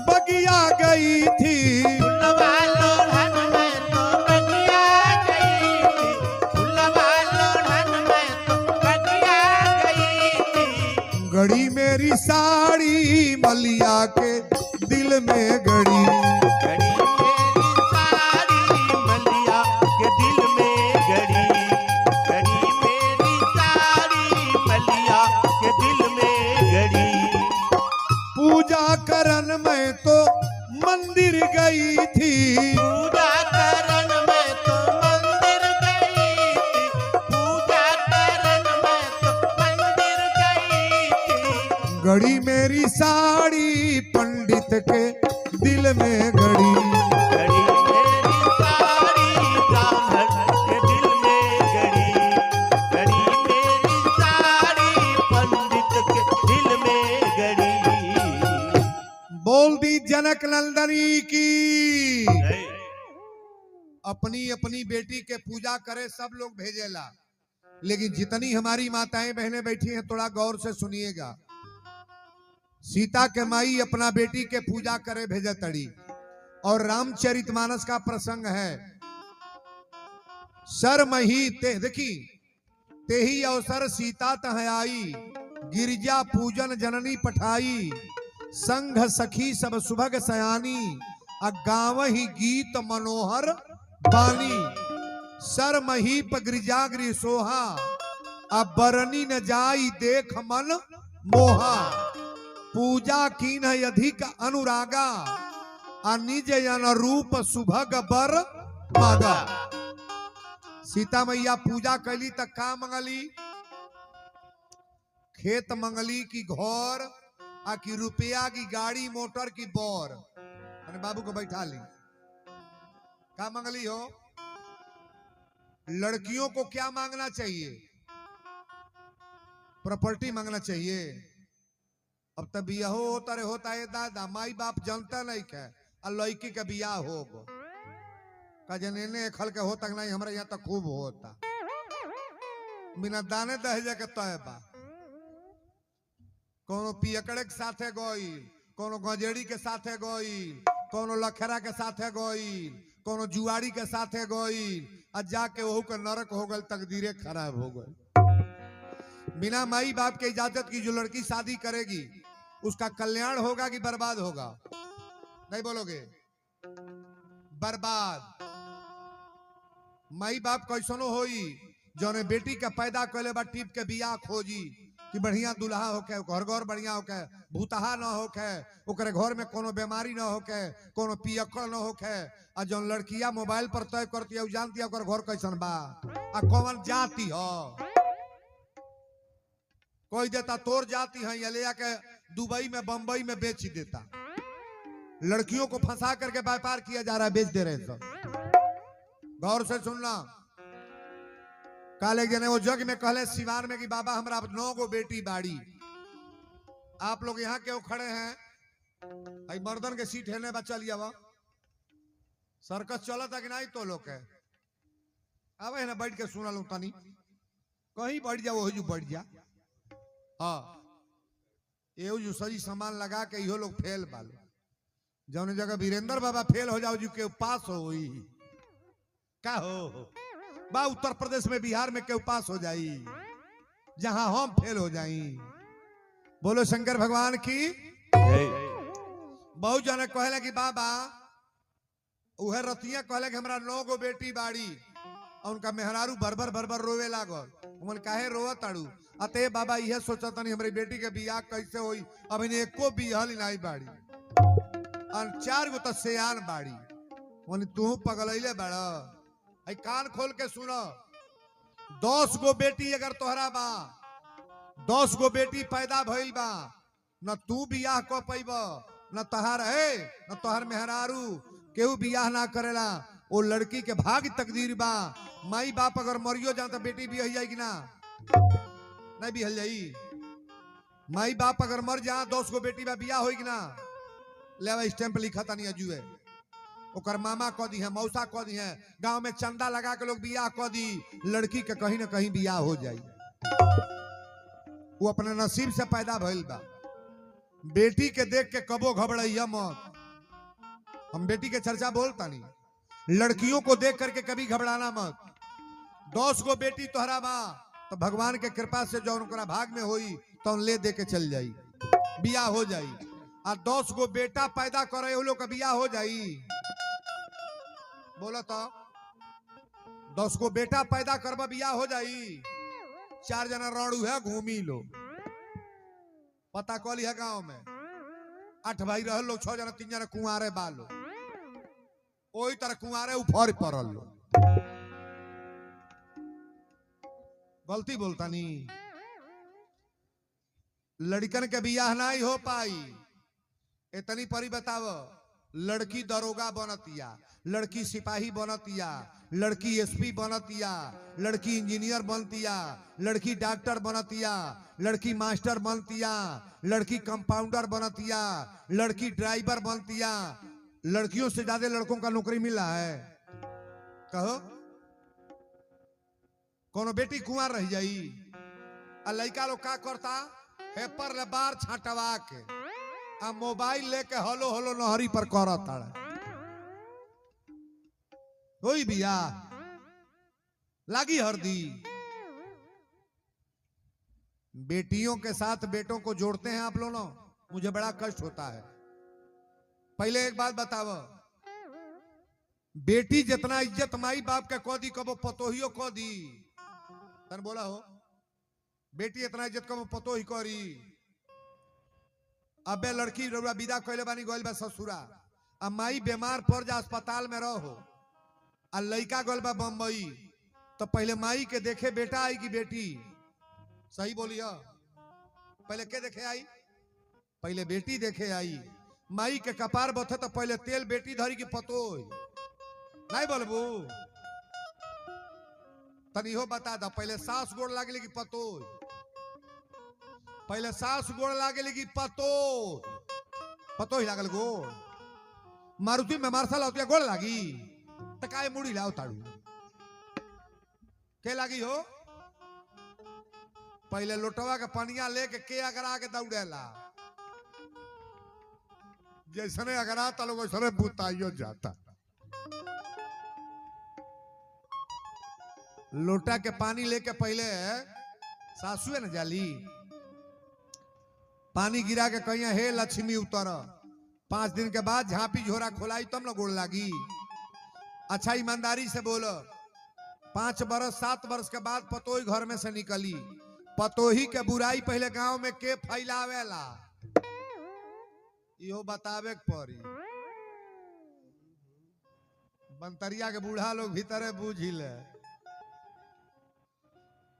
बगिया गई थी, फुलवा लोढ़न में तो बगिया गई थी, फुलवा लोढ़न में तो बगिया गई थी। गड़ी मेरी साड़ी मलिया के दिल में गड़ी, गड़ी मेरी साड़ी मलिया के दिल में गड़ी, गड़ी मेरी साड़ी मलिया के दिल में गड़ी। पूजा करन में तो मंदिर गई थी, पूजा करन में तो मंदिर गई थी, पूजा करन में तो मंदिर गई थी। गड़ी मेरी साड़ी पंडित के दिल में गड़ी, गड़ी मेरी साड़ी ब्राह्मण के दिल में गड़ी, गड़ी मेरी साड़ी पंडित के दिल में गड़ी। बोल दी जनक नंदनी की। अपनी अपनी बेटी के पूजा करे सब लोग भेजेला, लेकिन जितनी हमारी माताएं बहनें बैठी हैं थोड़ा गौर से सुनिएगा। सीता के माई अपना बेटी के पूजा करे भेजे तड़ी, और रामचरितमानस का प्रसंग है। सर मही ते देखी तेही अवसर सीता तह आई, गिरजा पूजन जननी पठाई, संघ सखी सब सुभग सयानी, गाँव ही गीत मनोहर बानी। सर महीप गिरजा गृह सोहा, अब बरनी न जाई देख मन मोहा। पूजा कीन अधिक अनुरागा, निज अनुरूप सुभग बर मागा। सीता मैया पूजा कैली तक का मंगली? खेत मंगली की घोर, आ की रुपया की गाड़ी मोटर की बोर। अरे बाबू को बैठा ली। क्या मंगली हो? लड़कियों को क्या मांगना चाहिए? प्रॉपर्टी मांगना चाहिए। अब तब बिया होता रे होता है दादा, माई बाप जनता नहीं है, और लड़की के बिया हो का जनेने खल के होता नहीं, हमारे यहाँ तक खूब होता बिना दाने दहेजे के तय बा। कोनो पियकड़े के साथे गोइल, कोनो गजेड़ी के साथे गोइल, कोनो लखेरा के साथे गोइल, कोनो जुआड़ी के साथे गोइल, और जाके वहू का नरक हो गल, तकदीरें खराब हो गई। बिना माई बाप के इजाजत की जो लड़की शादी करेगी उसका कल्याण होगा कि बर्बाद होगा? नहीं बोलोगे? बर्बाद। माई बाप कैसनो होई जौने बेटी के पैदा कैले बा टीप के बियाह खोजी कि बढ़िया दुल्हा होके, घर घर बढ़िया होके, भूतहा न होके, ओकरे घर में कोनो बीमारी न होके, कोनो पियक्कड़ न होके। आ जौन लड़किया मोबाइल पर तय करती है जानती है ओकर घर कैसन बा, आ कौन जाति हो। कोई देता तोर जाति है, या ले आके दुबई में बंबई में बेच देता। लड़कियों को फंसा करके व्यापार किया जा रहा है, बेच दे रहे हैं सब। गौर से सुनना। काले जने वो जग में कहले सिवान में कि बाबा हमरा 9 गो बेटी बाड़ी। आप लोग यहाँ क्यों खड़े हैं? आई मर्दन के सीट है बच्चा लिया वा सर्कस चला था कि नहीं? तो लोग है अब है ना, बैठ के सुना लो तनी, कहीं बैठ जा, वो बैठ जा। हाँ, ये जो सही सामान लगा के इहो लोग फेल बालो। जौन जगह वीरेंद्र बाबा फेल हो जाओ जो के पास हो का हो बा, उत्तर प्रदेश में बिहार में के पास हो जाई, जहां हम फेल हो जाई। बोलो शंकर भगवान की। बहुत जने कहले कि बाबा उहे रतिया कहले कि हमरा 9 गो बेटी बाड़ी, और उनका मेहरारू बरबर बरबर रोवे लागल। उमन काहे रोवत ताड़ू? अते बाबा यह सोचता नहीं हमारी बेटी के बियाह कैसे होई, अब इन्हें एको बिहल नहीं बाड़ी, और 4 गो तो सियान बाड़ी। मन तू पगलैले बड़ा। आई कान खोल के सुनो, 10 गो बेटी अगर तोहरा बा, 10 गो बेटी पैदा भइल बा, न तू बियाह क पैब, न तहार है न तोहर मेहरारू केहू बियाह ना करेला। वो लड़की के भाग तकदीर बा। माई बाप अगर मरियो जा तो बेटी बियाह जाएगी ना? नहीं बिहल जाई। माई बाप अगर मर जा 10 गो बेटी बा बियाह होगी ना? ले स्टैंप लिखा था नहीं अजुए, ओकर मामा कह दी है, मौसा कह दी है, गांव में चंदा लगा के लोग बियाह कह दी, लड़की के कहीं ना कहीं बियाह हो जाई। वो अपने नसीब से पैदा भइल बा। बेटी के देख के कबो घबराइया मत। हम बेटी के चर्चा बोलता नहीं, लड़कियों को देख करके कभी घबराना मत। 10 गो बेटी तोहरा बा तो भगवान के कृपा से जो उनका भाग में होई तो ले दे के चल जाई, बियाह हो जाई। आ 10 गो बेटा पैदा करे वो लोग का बियाह हो जाई। बोला तो 10 गो बेटा पैदा करबा बियाह हो जाई। 4 जना राणू है घूमी लो, पता कॉली है गांव में 8 भाई रह लो, 6 जना 3 जना कुंवारे बालो, ओई तरह कुंवारे उफर पड़ल लो। गलती बोलता नहीं, लड़कन के बियाह नहीं हो पाई। इतनी परी बताव, लड़की दरोगा बनतिया, लड़की सिपाही बनतिया, लड़की एसपी बनतिया, लड़की इंजीनियर बनतिया, लड़की डॉक्टर बनतिया, लड़की मास्टर बनतिया, लड़की कंपाउंडर बनतिया, लड़की ड्राइवर बनतिया। लड़कियों से ज्यादा लड़कों का नौकरी मिला है। कहो कोनो बेटी कुंवार रह जाई आ लड़का लोग का करता पेपर ले बार छाटवा के आ मोबाइल लेके हलो हलो नहरी पर करता होई बिया लागी हरदी। बेटियों के साथ बेटों को जोड़ते हैं आप लोग, मुझे बड़ा कष्ट होता है। पहले एक बात बताओ, बेटी जितना इज्जत माई बाप के को दी कबो पतोहियो को दी। तन बोला हो बेटी इतना इज्जत कबो पतोही करी। अबे लड़की रउआ विदा कइले बानी गइल बा ससुरा, अब माई बीमार पड़ जा अस्पताल में रहो आ लड़का गइल बा बम्बई, तो पहले माई के देखे बेटा आई कि बेटी? सही बोलिए, पहले के देखे आई? पहले बेटी देखे आई। माई के कपार बथे तो पहले तेल बेटी धरी की पतोही नहीं बोलबू? तनी हो बता दो, पहले सास गोड़ लागले की पतोही? पहले सास गोड़ लागले की पतोही लागल गोड़? मारुति में मार्शल होती है गोड़ लागी तकाए मुड़ी लाओ ताड़ू के लागी हो? पहले लोटवा के पनिया लेके के अगर आके दौड़ेला, जैसने अगर आता लोग वैसने बुताइयो जाता। लोटा के पानी लेके पहले सासुए न जाली, पानी गिरा के कहिया हे लक्ष्मी उतर। 5 दिन के बाद झांपी झोरा खोलाई तब न गोड़ लागी। अच्छा ईमानदारी से बोलो, 5 बरस 7 बरस के बाद पतोही घर में से निकली। पतोही के बुराई पहले गांव में के फैलावेला इहो बतावे के पड़ी। बंतरिया के बूढ़ा लोग भीतरे बूझी ले।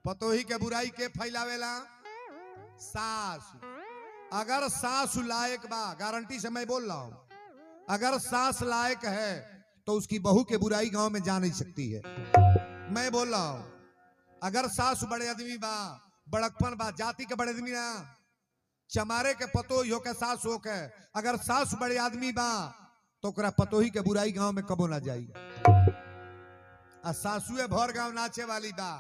पतोही के बुराई के फैलावेला सास। अगर सास लायक बा, गारंटी से मैं बोल रहा हूं, अगर सास लायक है तो उसकी बहू के बुराई गांव में जा नहीं सकती है। मैं बोल रहा हूं, अगर सास बड़े आदमी बा, बड़कपन बा, जाति के बड़े आदमी ना, चमारे के पतोही हो के सास हो के, अगर सास बड़े आदमी बा तो ओकरा पतोही के बुराई गांव में कबो ना जाई। आ सासुए भर गांव नाचे वाली बा,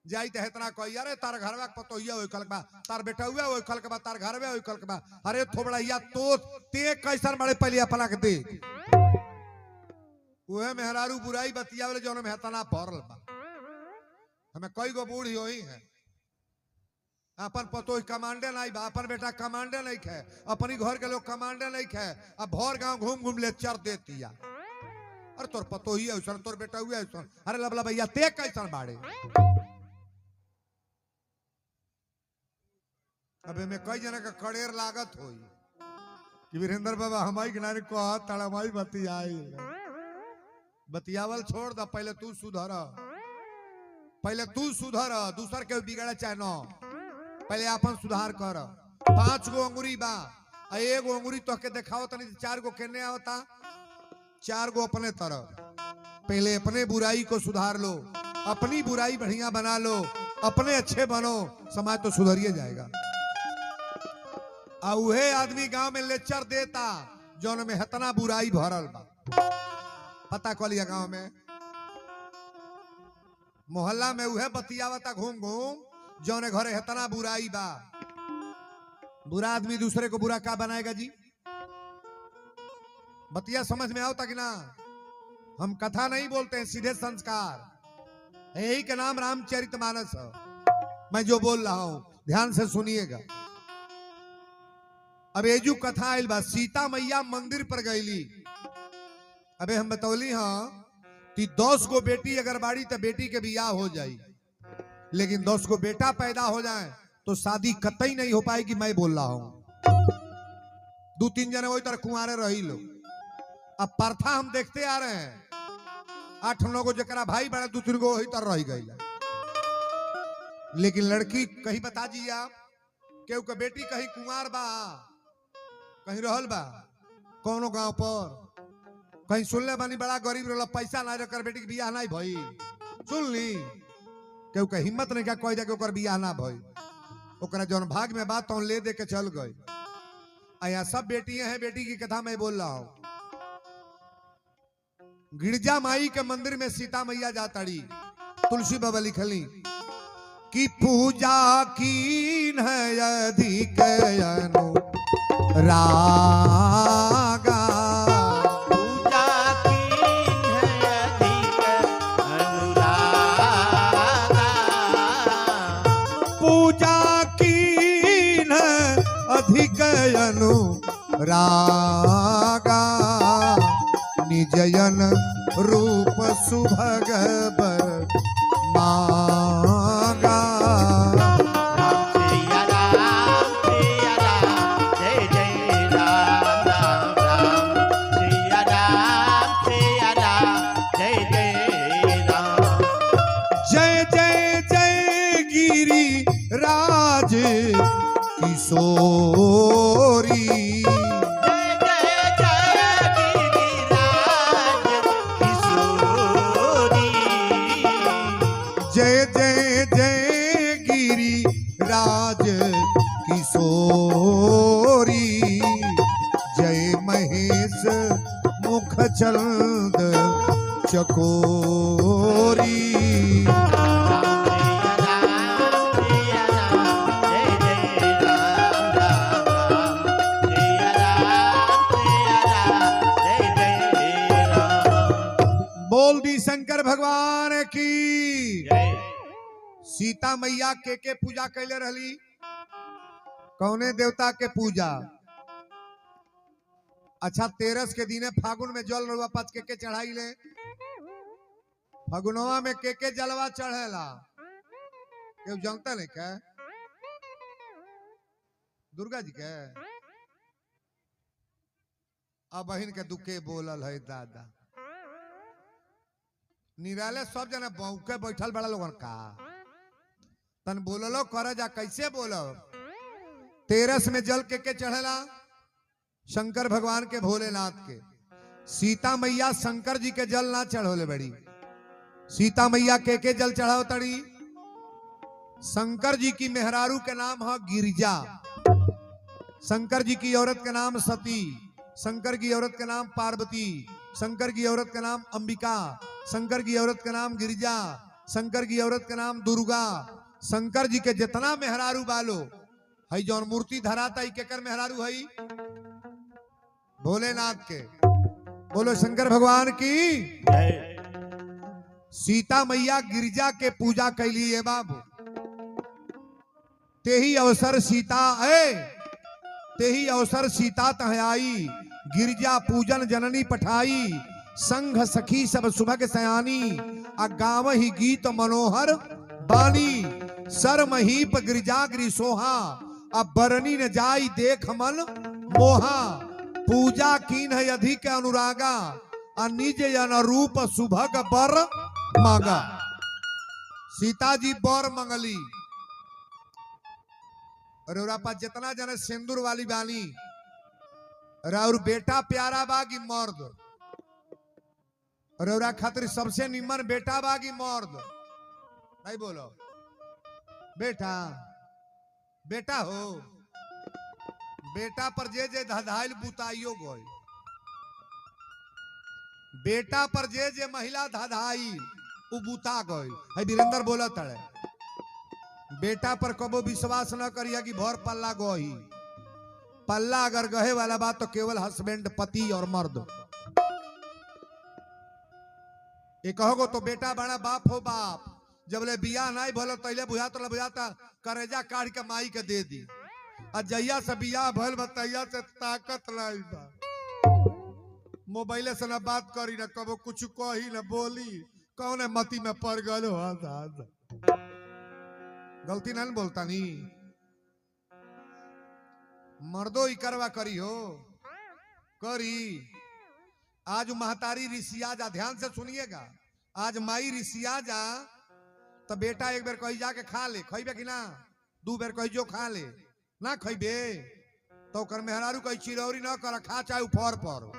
जाई तो इतना कही अरे तार घरवा पतोहिया होई कल बा, तार बेटा हुआ होई कल के बा, तार घरवे होई कल के बा। अरे थोबड़ाइया तो ते कैसन बड़े पहले अपना के देख। उहे मेहरारू बुराई बतिया वाले जो में हेतना भरल बा। हमें कई गो बूढ़ी होई है, अपन पतोही कमांडे नहीं बा, अपन बेटा कमांडे नहीं खे, अपनी घर के लोग कमांडे नहीं खे, अब भर गांव घूम घूम ले चर देतिया। अरे तोर पतोही है तोर बेटा हुआ है, अरे लबला भैया ते कैसन बाड़े। अब में कई जना का कड़ेर लागत होई कि वीरेंद्र बाबा हमारी किनारे कह तड़ा माई बतियाई। बतियावल छोड़ द, पहले तू सुधर, पहले तू सुधर, दूसर के बिगड़े चाहे न, पहले अपन सुधार कर। 5 गो अंगुरी बा, 1 गो अंगुरी तो के देखाओ तनी, 4 गो केने आवता, 4 गो अपने तरफ। पहले अपने बुराई को सुधार लो, अपनी बुराई बढ़िया बना लो, अपने अच्छे बनो, समाज तो सुधरिए जाएगा। उहे आदमी गांव में लेक्चर देता जौन में हेतना बुराई भरल बा। पता कलिया गांव में मोहल्ला में उहे बतियावता घूम घूम जौने घरे हेतना बुराई बा। बुरा आदमी दूसरे को बुरा क्या बनाएगा जी? बतिया समझ में आओ तक ना। हम कथा नहीं बोलते हैं, सीधे संस्कार। यही का नाम रामचरितमानस है। मैं जो बोल रहा हूं ध्यान से सुनिएगा। अब ये जो कथा आयल बा, सीता मैया मंदिर पर गईली। अबे हम बतौली हाँ कि 10 गो बेटी अगर बाड़ी तो बेटी के बियाह हो जाई, लेकिन 10 गो बेटा पैदा हो जाए तो शादी कतई नहीं हो पाएगी। मैं बोल रहा हूं 2-3 जने वही तरह कुंवारे रही लो। अब प्रथा हम देखते आ रहे हैं, 8-9 गो जरा भाई बड़ा 2-3 गो वही तरह रह गई। लेकिन लड़की कहीं बता दीजिए आप, केहू के बेटी कहीं कुंवार बा, कहीं रहल बा कोनो गांव पर, कहीं सुनले बानी बड़ा गरीब रहल, पैसा ना रखकर बेटी के बियाह नहीं भई। सुन ली केहू के हिम्मत नहीं क्या कह दे कि बियाह ना भई। ओकरा जौन भाग में बात तो ले दे के चल गए। यहाँ सब बेटियां हैं, बेटी की कथा मैं बोल रहा हूं। गिरजा माई के मंदिर में सीता मैया जाताड़ी। तुलसी बाबा लिखली कि पूजा कीन है अधिक अनुरागा, पूजा कीन है अधिक अनुरागा, पूजा कीन है अधिक अनुरागा, निजयन रूप सुभग बर मागा। राम सिया राम, जय जय राम राम राम, सिया राम, जय जय राम। जय जय जय गिरी राज किशोरी, जय जय जय गिरी राज किशोरी, जय महेश मुख चंद चकोरी। बोल दी शंकर भगवान की। सीता मैया के पूजा कैले रहली? कौने देवता के पूजा? अच्छा, 13 के दिने फागुन में जल रुआ पच के चढ़ाई ले। फगुनवा में के जलवा चढ़ेला क्यों जानता नहीं क्या? दुर्गा जी के। अब बहन के दुखे बोलल है दादा, निराले सब जना बौके बैठल बड़ा लोगन का तन बोललो कर जा। कैसे बोलो? 13 में जल के चढ़ेला शंकर भगवान के, भोलेनाथ के। सीता मैया शंकर जी के जल ना चढ़ोले बड़ी। सीता मैया के जल चढ़ाओ तड़ी? शंकर जी की मेहरारू के नाम है गिरिजा, शंकर जी की औरत का नाम सती, शंकर की औरत का नाम पार्वती, शंकर की औरत का नाम अंबिका, शंकर की औरत का नाम गिरिजा, शंकर की औरत का नाम दुर्गा। शंकर जी के जितना मेहरारू बालो हई जौन मूर्ति धराता ही केकर मेहरारू हई? भोलेनाथ के। बोलो शंकर भगवान की। सीता मैया गिरिजा के पूजा कैली है बाबू। तेही अवसर सीता तेही अवसर सीता तहयाई, गिरिजा पूजन जननी पठाई, संघ सखी सब सुभग सयानी, आ गाव ही गीत मनोहर बानी, सर महीप गिरिजा गिरी सोहा, अब बरनी न जाई देख मन मोहा, पूजा कीन है अधिक अनुरागा, आ निज अनुरूप सुभग बर मांगा। सीता जी बर मंगली। और पास जितना जने सिंदूर वाली बानी और बेटा प्यारा बागी मर्द, और खातिर सबसे निम्न बेटा बागी मर्द। नहीं बोलो बेटा बेटा हो। बेटा पर जे धधाइल बुताइयो गई, बेटा पर जे महिला धधाइल उ बुता गई है। वीरेंद्र बोला तड़े बेटा पर कबो विश्वास न करिया कि भर पल्ला गही। पल्ला अगर गहे वाला बात तो केवल हस्बैंड, पति और मर्द। ये कहोगो तो बेटा बड़ा बाप हो बाप, जब ले बिया नहीं भलो तैले बुझाता करेजा काट के माई के दे दी। और जैया से बिया भल बतैया से ताकत नहीं बा, मोबाइल से न बात करी न कबो कुछ कही न बोली, कौन मती में पड़ गलो। गलती नहीं बोलता नी, मर्दो ही करवा करी हो करी। आज महतारी रिसिया जा, ध्यान से सुनिएगा, आज माई रिसिया जा तो बेटा एक बेर कही जाके खा ले, खइबे कि ना? 2 बेर कही जो खा ले, ना खइबे तो कर मेहरारू कही चिरौरी ना कर, खा चाहे ऊपर पर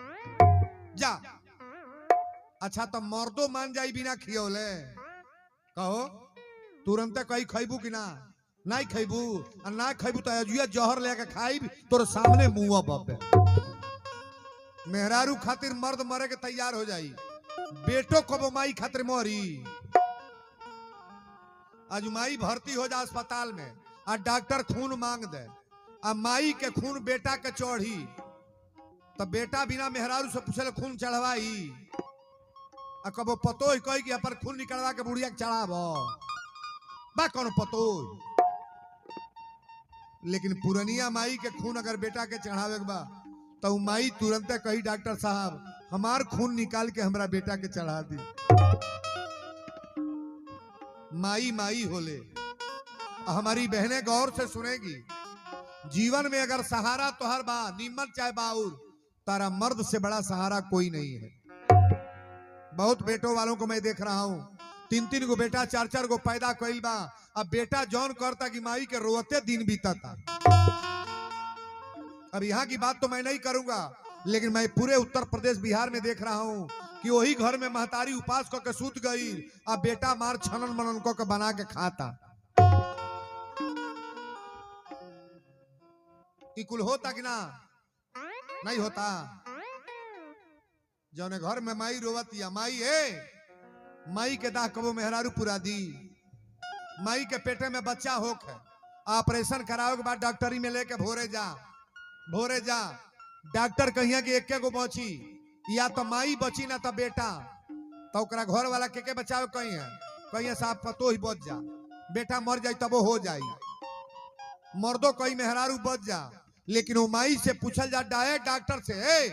जा। अच्छा तो मर्दो मान जाई बिना खियोले, कहो तुरंत कही खइबू कि ना? नहीं खइबू, और ना खइबू तो अजुआ जहर लेके खाइब तोर सामने मुंह बब्बे। मेहरारू खातिर मर्द मरे के तैयार हो जाई, बेटो को माई खातिर मरी। आज माई भर्ती हो जा अस्पताल में, और डॉक्टर खून मांग दे, और माई के खून बेटा के चढ़ी, तो बेटा बिना मेहरारू से पूछे खून चढ़वाई? और कबो पतो ही कही कि अपन खून निकलवा के बुढ़िया के चढ़ाव बा, कौन पतो? लेकिन पुरनिया माई के खून अगर बेटा के चढ़ावे बा तो माई तुरंत कही डॉक्टर साहब हमार खून निकाल के हमरा बेटा के चढ़ा दी। माई माई होले। हमारी बहनें गौर से सुनेगी, जीवन में अगर सहारा तो हर बा, नीमत चाहे बाउर, तारा मर्द से बड़ा सहारा कोई नहीं है। बहुत बेटों वालों को मैं देख रहा हूं, 3-3 गो बेटा 4-4 गो पैदा कइल बा, अब बेटा जौन करता कि माई के रोते दिन बीतता। अब यहाँ की बात तो मैं नहीं करूंगा, लेकिन मैं पूरे उत्तर प्रदेश बिहार में देख रहा हूं कि वही घर में महतारी उपास को के सूत गई, अब बेटा मार छनन मनन को के बना के खाता। कुल होता कि ना? नहीं होता। जौने घर में माई रोवती या माई है, माई के दाह कबो मेहरारू पुरा दी। माई के पेटे में बच्चा होक है, ऑपरेशन कराओ के बाद डॉक्टरी में लेके भोरे जा डॉक्टर कहिया कि एक गो बची, या तो माई बची ना तो बेटा, तो ओकरा घर वाला के बचावे कहिए साहब पतो ही बच जा, बेटा मर जाई तब हो जाई। मर्दों कही मेहरारू बच जा, लेकिन वो माई से पूछल जा डायरेक्ट डॉक्टर से,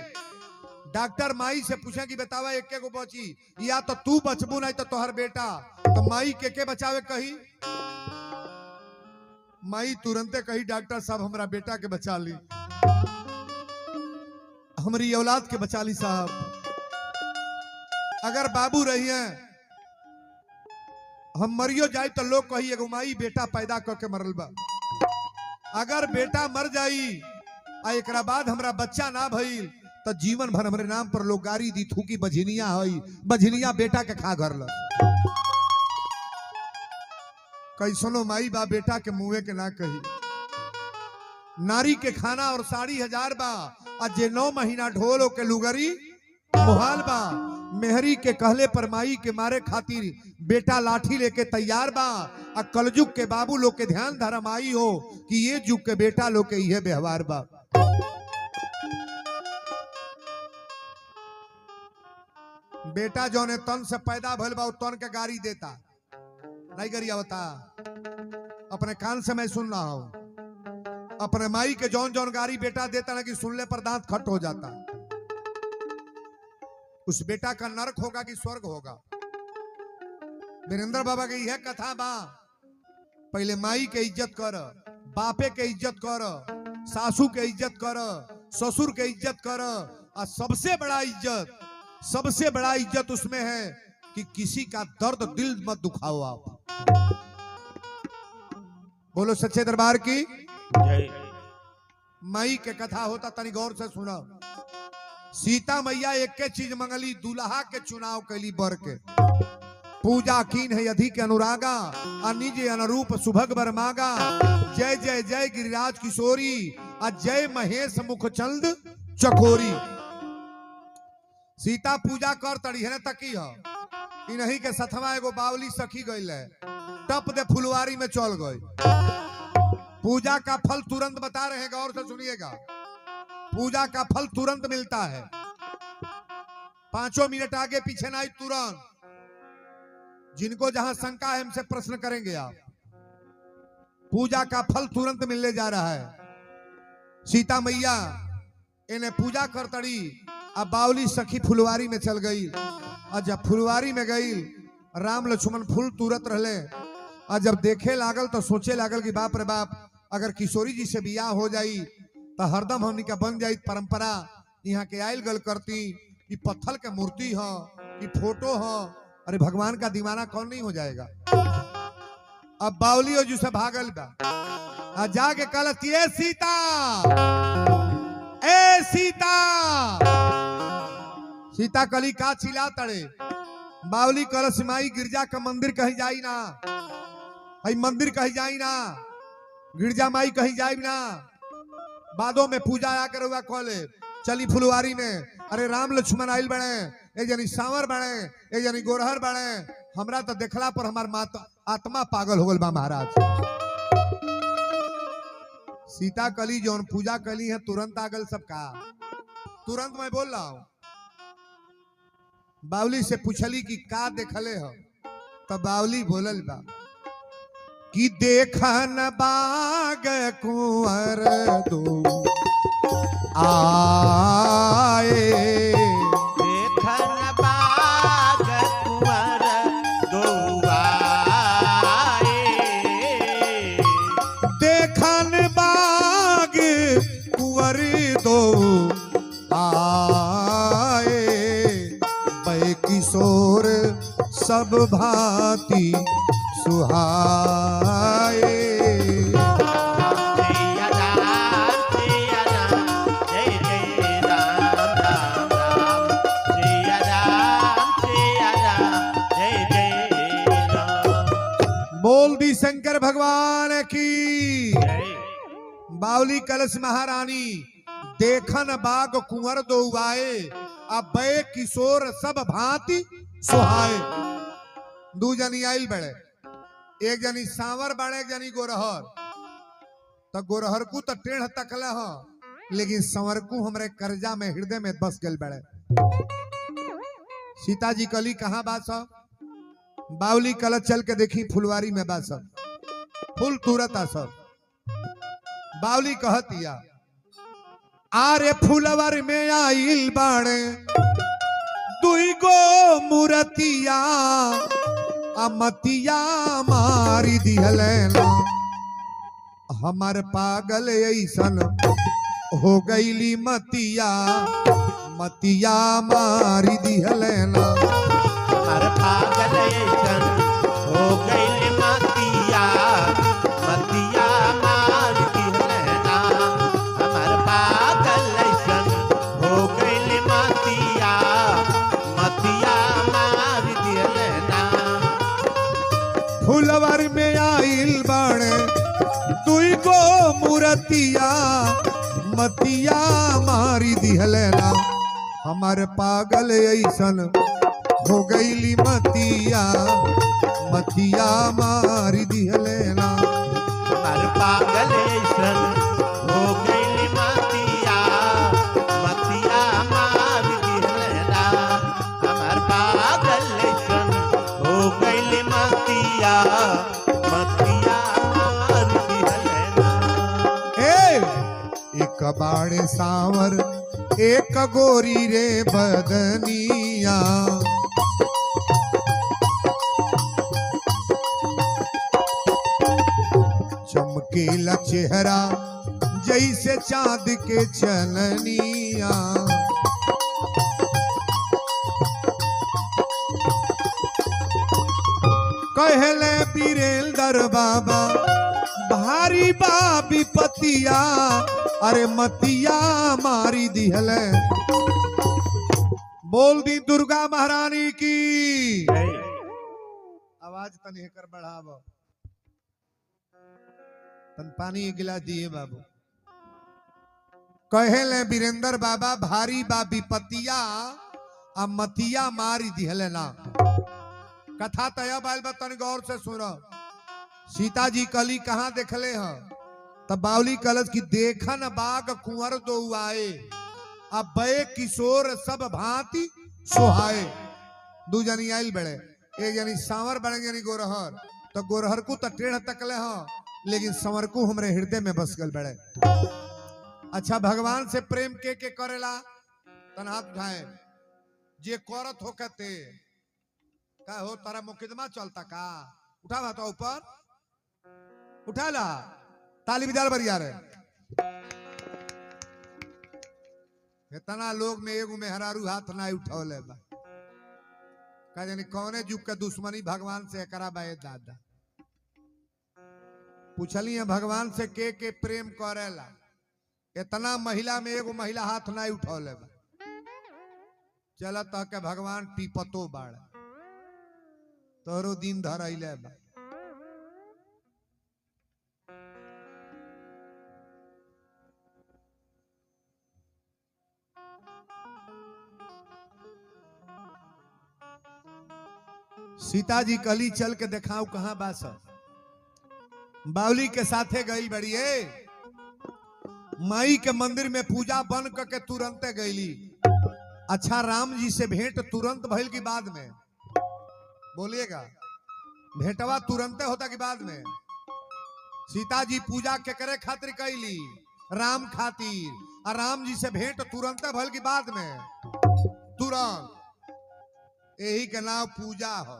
डॉक्टर माई से पूछे कि बतावा एक गो बची, या तो तू बचबू नहीं तो तोहर बेटा, तो माई के बचावे कही? माई तुरंते कही डॉक्टर साहब हमरा बेटा के बचा ली, हमारी औलाद के बचा ली साहब। अगर बाबू रही हैं, हम मरियो जाए तो लोग कही एगो माई बेटा पैदा करके मरल बा। अगर बेटा मर जाई आ एकरा बाद हमरा बच्चा ना भइल तो जीवन भर हमरे नाम पर लोग गारी दी थूकी बझनिया हई, बझनिया बेटा के खा घर ल। कैसनो माई बा बेटा के मुँहे के ना कही। नारी के खाना और साड़ी 1000 बा, आज जे 9 महीना ढोलो के लुगरी मुहाल बा। मेहरी के कहले पर माई के मारे खातिर बेटा लाठी लेके तैयार बा। आ कलजुग के बाबू लोग के ध्यान धर्म आई हो कि ये जुग के बेटा लोग के यह व्यवहार बा। बेटा जौने तन से पैदा भइल बा तन के गाड़ी देता नहीं गरिया बता। अपने कान से मैं सुन रहा हूं, अपने माई के जौन जौन गाड़ी बेटा देता ना कि सुनने पर दांत खट हो जाता। उस बेटा का नरक होगा कि स्वर्ग होगा? वीरेंद्र बाबा की यह कथा बा, पहले माई के इज्जत कर, बापे के इज्जत कर, सासू के इज्जत कर, ससुर के इज्जत कर। और सबसे बड़ा इज्जत उसमें है कि किसी का दर्द दिल मत दुखाओ आप। बोलो सच्चे दरबार की जय। माई के कथा होता तनी गौर से सुना। सीता मैया एक के चीज मंगली, दूल्हा के चुनाव कैली बर के। पूजा कीन है अधिक अनुरागा, निज अनुरूप सुभग बर मागा। जय जय जय गिरिराज किशोरी, जय महेश मुखचंद चकोरी। सीता पूजा कर तड़ी है तकी है, इन्हीं के सथवा एगो बावली सखी गई है, टप दे फुलवारी में चल गई। पूजा का फल तुरंत बता रहे हैं, गौर से सुनिएगा। पूजा का फल तुरंत मिलता है, 5 मिनट आगे पीछे ना तुरंत। जिनको जहां शंका है हमसे प्रश्न करेंगे आप। पूजा का फल तुरंत मिलने जा रहा है। सीता मैया इन्हें पूजा करतड़ी, अब बावली सखी फुलवारी में चल गई। और जब फुलवारी में गई राम लक्ष्मण फूल तुरत रहले। और जब देखे लागल तो सोचे लागल कि बाप रे बाप, अगर किशोरी जी से बियाह हो जाई तो हरदम हमनी का बन जाई परंपरा। यहाँ के आयल गल करती कि पत्थर के मूर्ति हो कि फोटो हो, अरे भगवान का दीवाना कौन नहीं हो जाएगा। अब बावली और से भागल बा, जाके कहलत ए सीता, ए सीता। सीता कली का चिल्ला तड़े। बावली कलश माई गिरजा का मंदिर कहीं जाई ना, हई मंदिर कहीं जाई ना, गिरजा माई कहीं जाई ना। बादों में पूजा आकर हुआ कॉले चली फुलवारी में। अरे राम लक्ष्मण आइल बने, एक जनी सांवर बने, एक जनी गोरहर बने। हमरा तो देखला पर हमार आत्मा पागल हो गल बा महाराज। सीता कली जो पूजा कली है तुरंत आगल सबका, तुरंत मैं बोल रहा हूं। बावली से पूछली कि का देखले हो, तब बावली बोलल बा कि देखन बाग कुंवर दो आए, देखन बाग कुंवर दो आए, देखन बाग कुंवर दो आए, बै किशोर सब भांति सुहाए। सिया राम जय जय राम राम राम, सिया राम जय जय राम। बोल दी शंकर भगवान की। जय। बावली कलश महारानी देखन बाग कुंवर दो आए, अब बै किशोर सब भांति सुहाए। दू जनी आइल बड़े, एक जनी सांवर बड़े, एक जनी गोरहर। तो गोरहर को तो टेढ़ तकले हो, लेकिन संवर को हमरे कर्जा में हृदय में बस गल बड़े। सीता जी कली कहाँ बात सब? बावली कल चल के देखी फुलवारी में बात सब, फूल तुरत आ सब। बावली कहतिया आरे फुलवर में आइल बाड़े दुई गो मूर्तिया, अमतिया मारी दिहलेना। हमर पागल ऐसन हो गईली मतिया, मतिया मारी दिहलेना। हमार पागल ऐसन हो गइल मतिया, मतिया मार दिहलेना। हमार पागल ऐसन हो गइल मतिया, मतिया मार दिहलेना। फुलवर में आइल बाड़े दुई गो मूर्तिया, मतिया मारी दिहलेना। हमर पागल ऐसन हो गईली मतिया, मतिया मारी दिहलेना। हमार पागल ऐसन हो गइल मतिया, मतिया मार दिहलेना। हमार पागल ऐसन हो गइल मतिया, मतिया मार दिहलेना। एक बाड़े सांवर एक गोरी रे बदनिया, चमकीला चेहरा जैसे चांद के चननिया। कहले बीरेंद्र बाबा भारी बा विपतिया, अरे मतिया मारी दिहले। बोल दी दुर्गा महारानी की। आवाज तनी कर बढ़ाव, तन पानी एक गिलास दिए बाबू। कहले बीरेंद्र बाबा भारी बा विपतिया, आ मतिया मारी दिहले ना। कथा तय बाल बा, तनी गौर से सुनो। सीता जी कली कहाँ देखले ह? तब बावली कलश की देखन बाग कुंवर दो आए, अब बे किशोर सब भांति सोहाए। दू जनी आइल बड़े, एक जनी सांवर बड़े जनी गोरहर। तो गोरहर को तो टेढ़ तकले हो, लेकिन संवर को हमरे हृदय में बस गल बड़े। अच्छा, भगवान से प्रेम के करेला तन हाथ उठाए जे करत हो कहते का हो, तारा मुकदमा चलता का? उठा हाथ ऊपर, उठा ला, ताली बिदाल बरिया रे। इतना लोग में एगो मेहरारू हाथ ना उठौले बा, का जानी कौने जुग का दुश्मनी भगवान से करा बा। दादा पूछली है भगवान से के प्रेम करेला, इतना महिला में एगो महिला हाथ ना उठौले बा। चल तह के भगवान टीपतो बाड़, तोरो दिन धरैले बा। सीता जी कहली चल के दिखाओ कहां बास। बावली के साथे गई बड़िए, माई के मंदिर में पूजा बन करके तुरंत गईली। अच्छा, राम जी से भेंट तुरंत भइल की बाद में? बोलिएगा, भेंटवा तुरंत होता कि बाद में? सीता जी पूजा के करे खातिर कैली, राम खातिर, और राम जी से भेंट तुरंत भइल की बाद में? तुरंत। यही के नाम पूजा हो।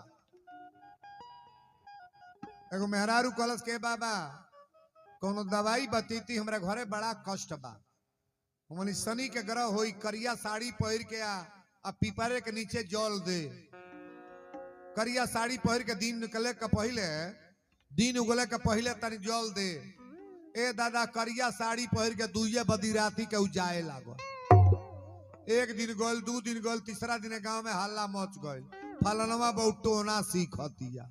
एगो मेहरारू कलश के बाबा कोनो दवाई बतीती, हमरा घरे बड़ा कष्ट बा। हमनी शनि के ग्रह होई, करिया साड़ी पहिर के आ पीपरे के नीचे जल दे। करिया साड़ी पहिर के दिन निकले के पहले, दिन उगले के पहले तनी जल दे। ए दादा, करिया साड़ी पहिर के दुइये बदी राती के उजाए लागो। एक दिन गल, दू दिन गल, तीसरा दिन गांव में हल्ला मच गई, फलनवा बहुटोना सीखतिया।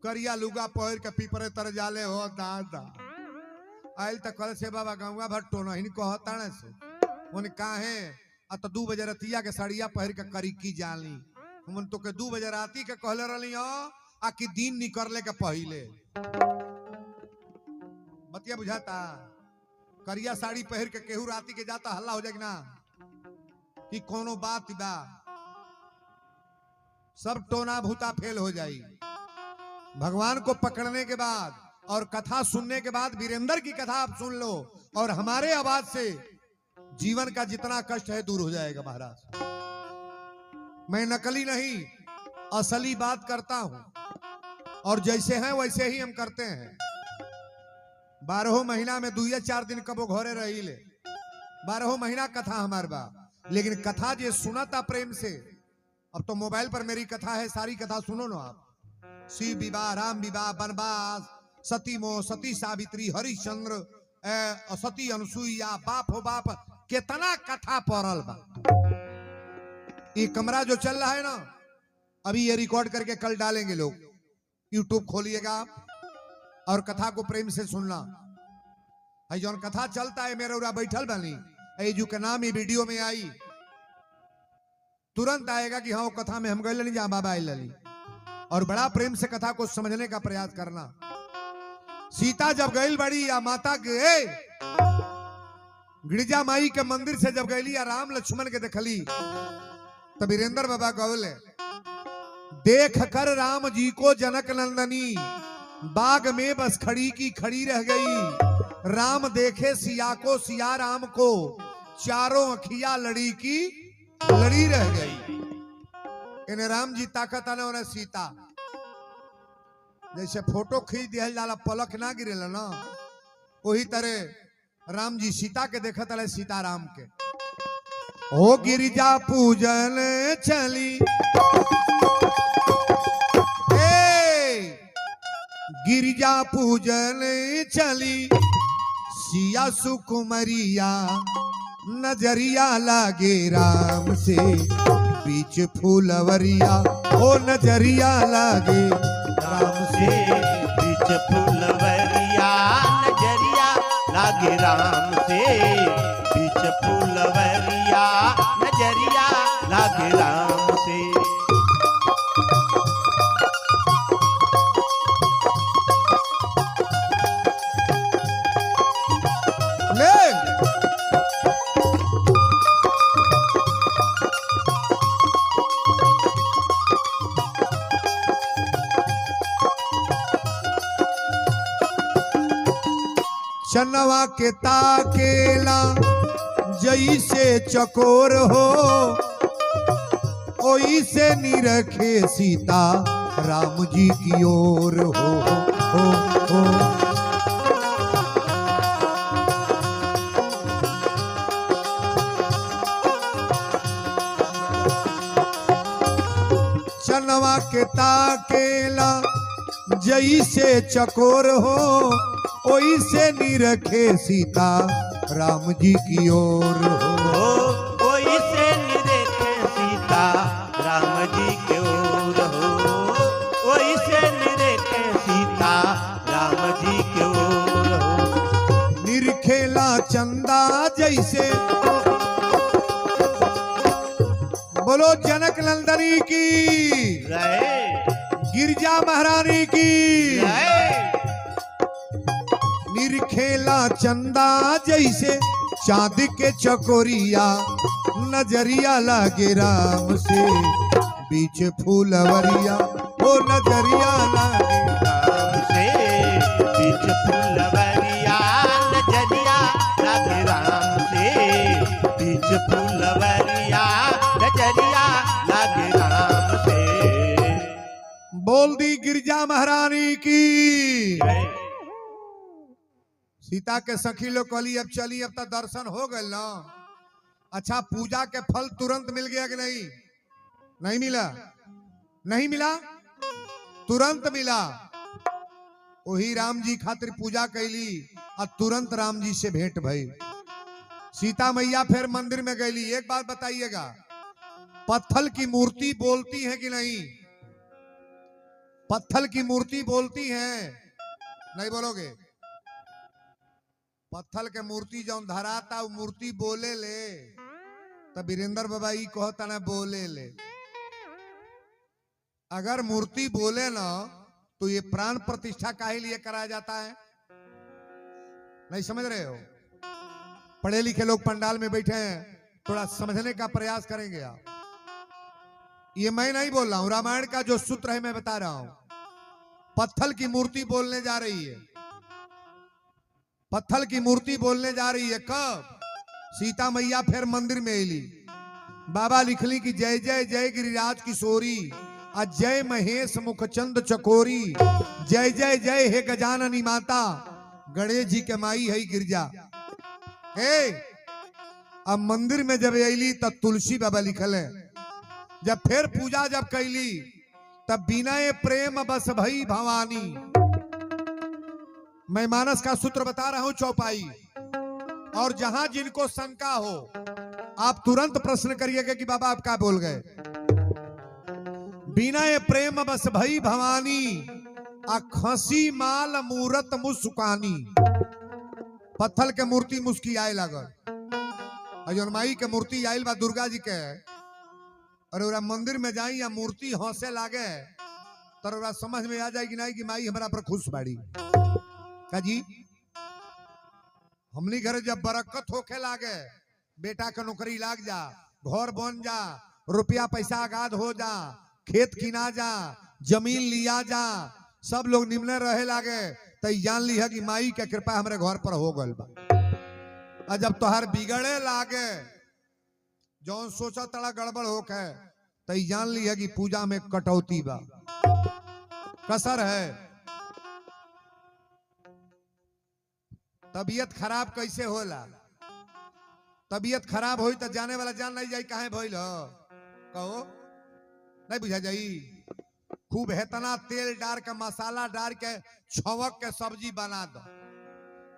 करिया लुगा पहिर के पीपरे तर जाले हो दादा। आयल तक कल से बाबा गंगा भर टोना ही कहताने से मन काहे आ तो 2 बजे रतिया के साड़िया पहिर के करी की जाली। मन तो के 2 बजे राती के कहले रहली हो आ कि दिन निकलले के पहले। बतिया बुझाता? करिया साड़ी पहिर के केहू राती के जाता हल्ला हो जाएगी ना कि कोनो बात बा, सब टोना भूता फेल हो जाई। भगवान को पकड़ने के बाद और कथा सुनने के बाद, वीरेंद्र की कथा आप सुन लो और हमारे आवाज से जीवन का जितना कष्ट है दूर हो जाएगा महाराज। मैं नकली नहीं, असली बात करता हूं और जैसे हैं वैसे ही हम करते हैं। 12 महीना में 2-4 दिन कबो घरे रही ले, 12 महीना कथा हमारे बा। लेकिन कथा जे सुना था प्रेम से, अब तो मोबाइल पर मेरी कथा है, सारी कथा सुनो ना आप। शिव विवाह, राम विवाह, वनवास, सती मोह, सती सावित्री, हरिश्चंद्र, सती अनुसुईया, बाप हो बाप, कितना कथा पढ़ल बा। ये कमरा जो चल रहा है ना, अभी ये रिकॉर्ड करके कल डालेंगे लोग। यूट्यूब खोलिएगा आप और कथा को प्रेम से सुनना। जो कथा चलता है मेरे उरा बैठल बनी, जो के नाम ये वीडियो में आई, तुरंत आएगा कि हाँ वो कथा में हम गए नहीं, जहां बाबा आई। और बड़ा प्रेम से कथा को समझने का प्रयास करना। सीता जब गई बड़ी या माता के गिरिजा माई के मंदिर से जब गई या राम लक्ष्मण के देखली, तब वीरेंद्र बाबा गौले, देख कर राम जी को जनक नंदनी, बाग में बस खड़ी की खड़ी रह गई। राम देखे सिया को, सिया राम को, चारों अखिया लड़ी की लड़ी रह गई। इन्हें राम जी ताकत आने उन्हें सीता, जैसे फोटो खींच दिया जाला पलक ना गिरेला ना, वही तरह राम जी सीता के देखत रहे, सीता राम के। हो गिरिजा पूजन चली, गिरिजा पूजन चली, सिया सुकुमरिया, नजरिया लागे राम से बीच फूलवरिया। ओ नजरिया लागे राम से बीच फूलवरिया, नजरिया लागे राम से बीच फूलवरिया, नजरिया लागे राम से। चनवा के ताकेला जैसे चकोर हो, ओई से निरखे सीता राम जी की ओर हो। चनवा के ताकेला जैसे चकोर हो, ओई से निरखे सीता राम जी की ओर हो। कोई से निरखे सीता राम जी की ओर हो, कोई से निरखे सीता राम जी की ओर हो। निरखेला चंदा जैसे, बोलो जनक नंदनी की, गिरजा महारानी की। निरखेला चंदा जैसे चांद के चकोरिया, नजरिया लागे राम से बीच फूलवरिया, ओ नजरिया लागे राम से बीच फूलवरिया, नजरिया लागे राम से बीच फूलवरिया, नजरिया लागे राम से। बोल दी गिरजा महारानी की। सीता के सखी लोग कहली अब चली, अब तक दर्शन हो गए ना। अच्छा, पूजा के फल तुरंत मिल गया कि नहीं? नहीं मिला, नहीं मिला, तुरंत मिला। वही राम जी खातिर पूजा कैली और तुरंत राम जी से भेंट भई। सीता मैया फिर मंदिर में गईली। एक बात बताइएगा, पत्थर की मूर्ति बोलती है कि नहीं? पत्थर की मूर्ति बोलती है? नहीं बोलोगे? पत्थर के मूर्ति जो धराता वो मूर्ति बोले ले, तब वीरेंद्र बाबा ई कहता ना बोले ले। अगर मूर्ति बोले ना तो ये प्राण प्रतिष्ठा काहे लिए कराया जाता है? नहीं समझ रहे हो? पढ़े लिखे लोग पंडाल में बैठे हैं, थोड़ा समझने का प्रयास करेंगे आप। ये मैं नहीं बोल रहा हूं, रामायण का जो सूत्र है मैं बता रहा हूं। पत्थर की मूर्ति बोलने जा रही है, पत्थर की मूर्ति बोलने जा रही है। कब? सीता मैया फिर मंदिर में एली। बाबा लिखली कि जय जय जय गिरिराज किशोरी, जय महेश मुखचंद चकोरी, जय जय जय हे गजाननी माता, गणेश जी के माई है गिरजा। हे अब मंदिर में जब एली तब तुलसी बाबा लिखल है। जब फिर पूजा जब कैली तब बिनय प्रेम बस भई भवानी। मैं मानस का सूत्र बता रहा हूं चौपाई, और जहां जिनको शंका हो आप तुरंत प्रश्न करिएगा कि बाबा आप क्या बोल गए। बिनय प्रेम बस भई भवानी, खसी माल मूरत मुस्कानी। पत्थर के मूर्ति मुस्कियाए लागल, और माई के मूर्ति आयल बा दुर्गा जी के, और ओरा मंदिर में जाई या मूर्ति हंसे लागे तो ओरा समझ में आ जाएगी नहीं कि माई हमारा पर खुश बाड़ी का जी। हमनी घर जब बरकत होके लागे, बेटा का नौकरी लाग जा, घर बन जा, रुपया पैसा आगाद हो जा, खेत किना जा, जमीन लिया जा, सब लोग निमने रहे लागे, तो जान ली है कि माई के कृपा हमारे घर पर हो गल बा। और जब तोहर बिगड़े लागे, जो सोचा तड़ा गड़बड़ होके, तो जान ली है कि पूजा में कटौती बा, कसर है। तबीयत खराब कैसे होला? तबीयत खराब होई तो जाने वाला जान नहीं जाई काहे भइल हो, कहो नहीं बुझा जाई। खूब हेतना तेल डाल के मसाला डाल के छवक के सब्जी बना दो,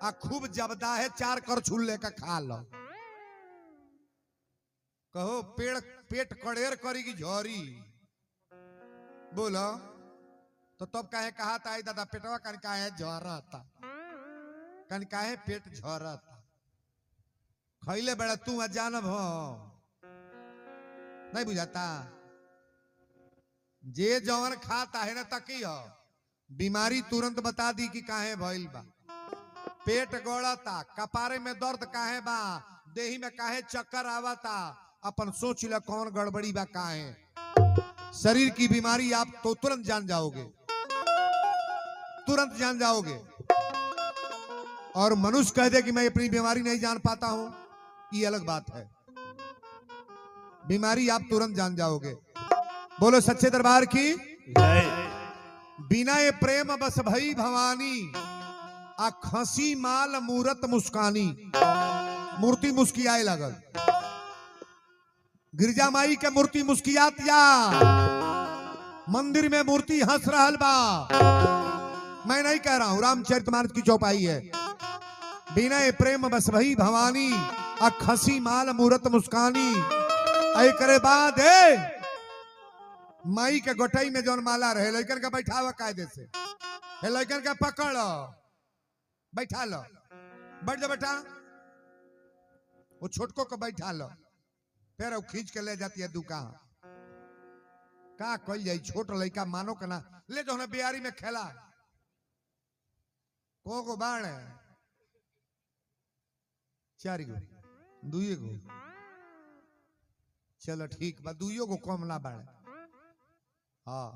आ खूब जबदा है 4 करछुल लेकर खा लो। कहो पेट कड़ेर करी की झोरी, बोलो तो तब काहे कहा था दादा पेटवा कन काहे झोरता, कन काहे पेट झोरता। खैले बड़ा तू जानब हो, नहीं बुझाता। जे जवन खाता है ना तकी हो, बीमारी तुरंत बता दी कि काहे भइल बा। पेट गड़ता, कपारे में दर्द काहे बा, देही में काहे चक्कर आवता, अपन सोच ल कौन गड़बड़ी बा काहे। शरीर की बीमारी आप तो तुरंत जान जाओगे, तुरंत जान जाओगे। और मनुष्य कह दे कि मैं अपनी बीमारी नहीं जान पाता हूं, ये अलग बात है। बीमारी आप तुरंत जान जाओगे। बोलो सच्चे दरबार की जय। बिना ये प्रेम बस भई भवानी, आ खसी माल मूरत मुस्कानी। मूर्ति मुस्कियाए लगल, गिरजा माई के मूर्ति मुस्कियात या मंदिर में मूर्ति हंस रहल बा। मैं नहीं कह रहा हूं, रामचरितमानस की चौपाई है। बिना ये प्रेम बस भई भवानी, आ खसी माल मूरत मुस्कानी। ऐ करे बाद माई के गोटाई में जौन माला रहे, लड़कन का बैठावा कायदे से, लड़कन का पकड़ बैठा लो, बैठ जा बेटा, वो छोटको को बैठा लो, फिर वो खींच के ले जाती है दुकान। का कल जाई, छोट लड़का मानो के ना ले जो बिहारी में खेला को बाण है, 4 गो 2 गो, चलो ठीक बा, 2 गो कम ना बाण। हाँ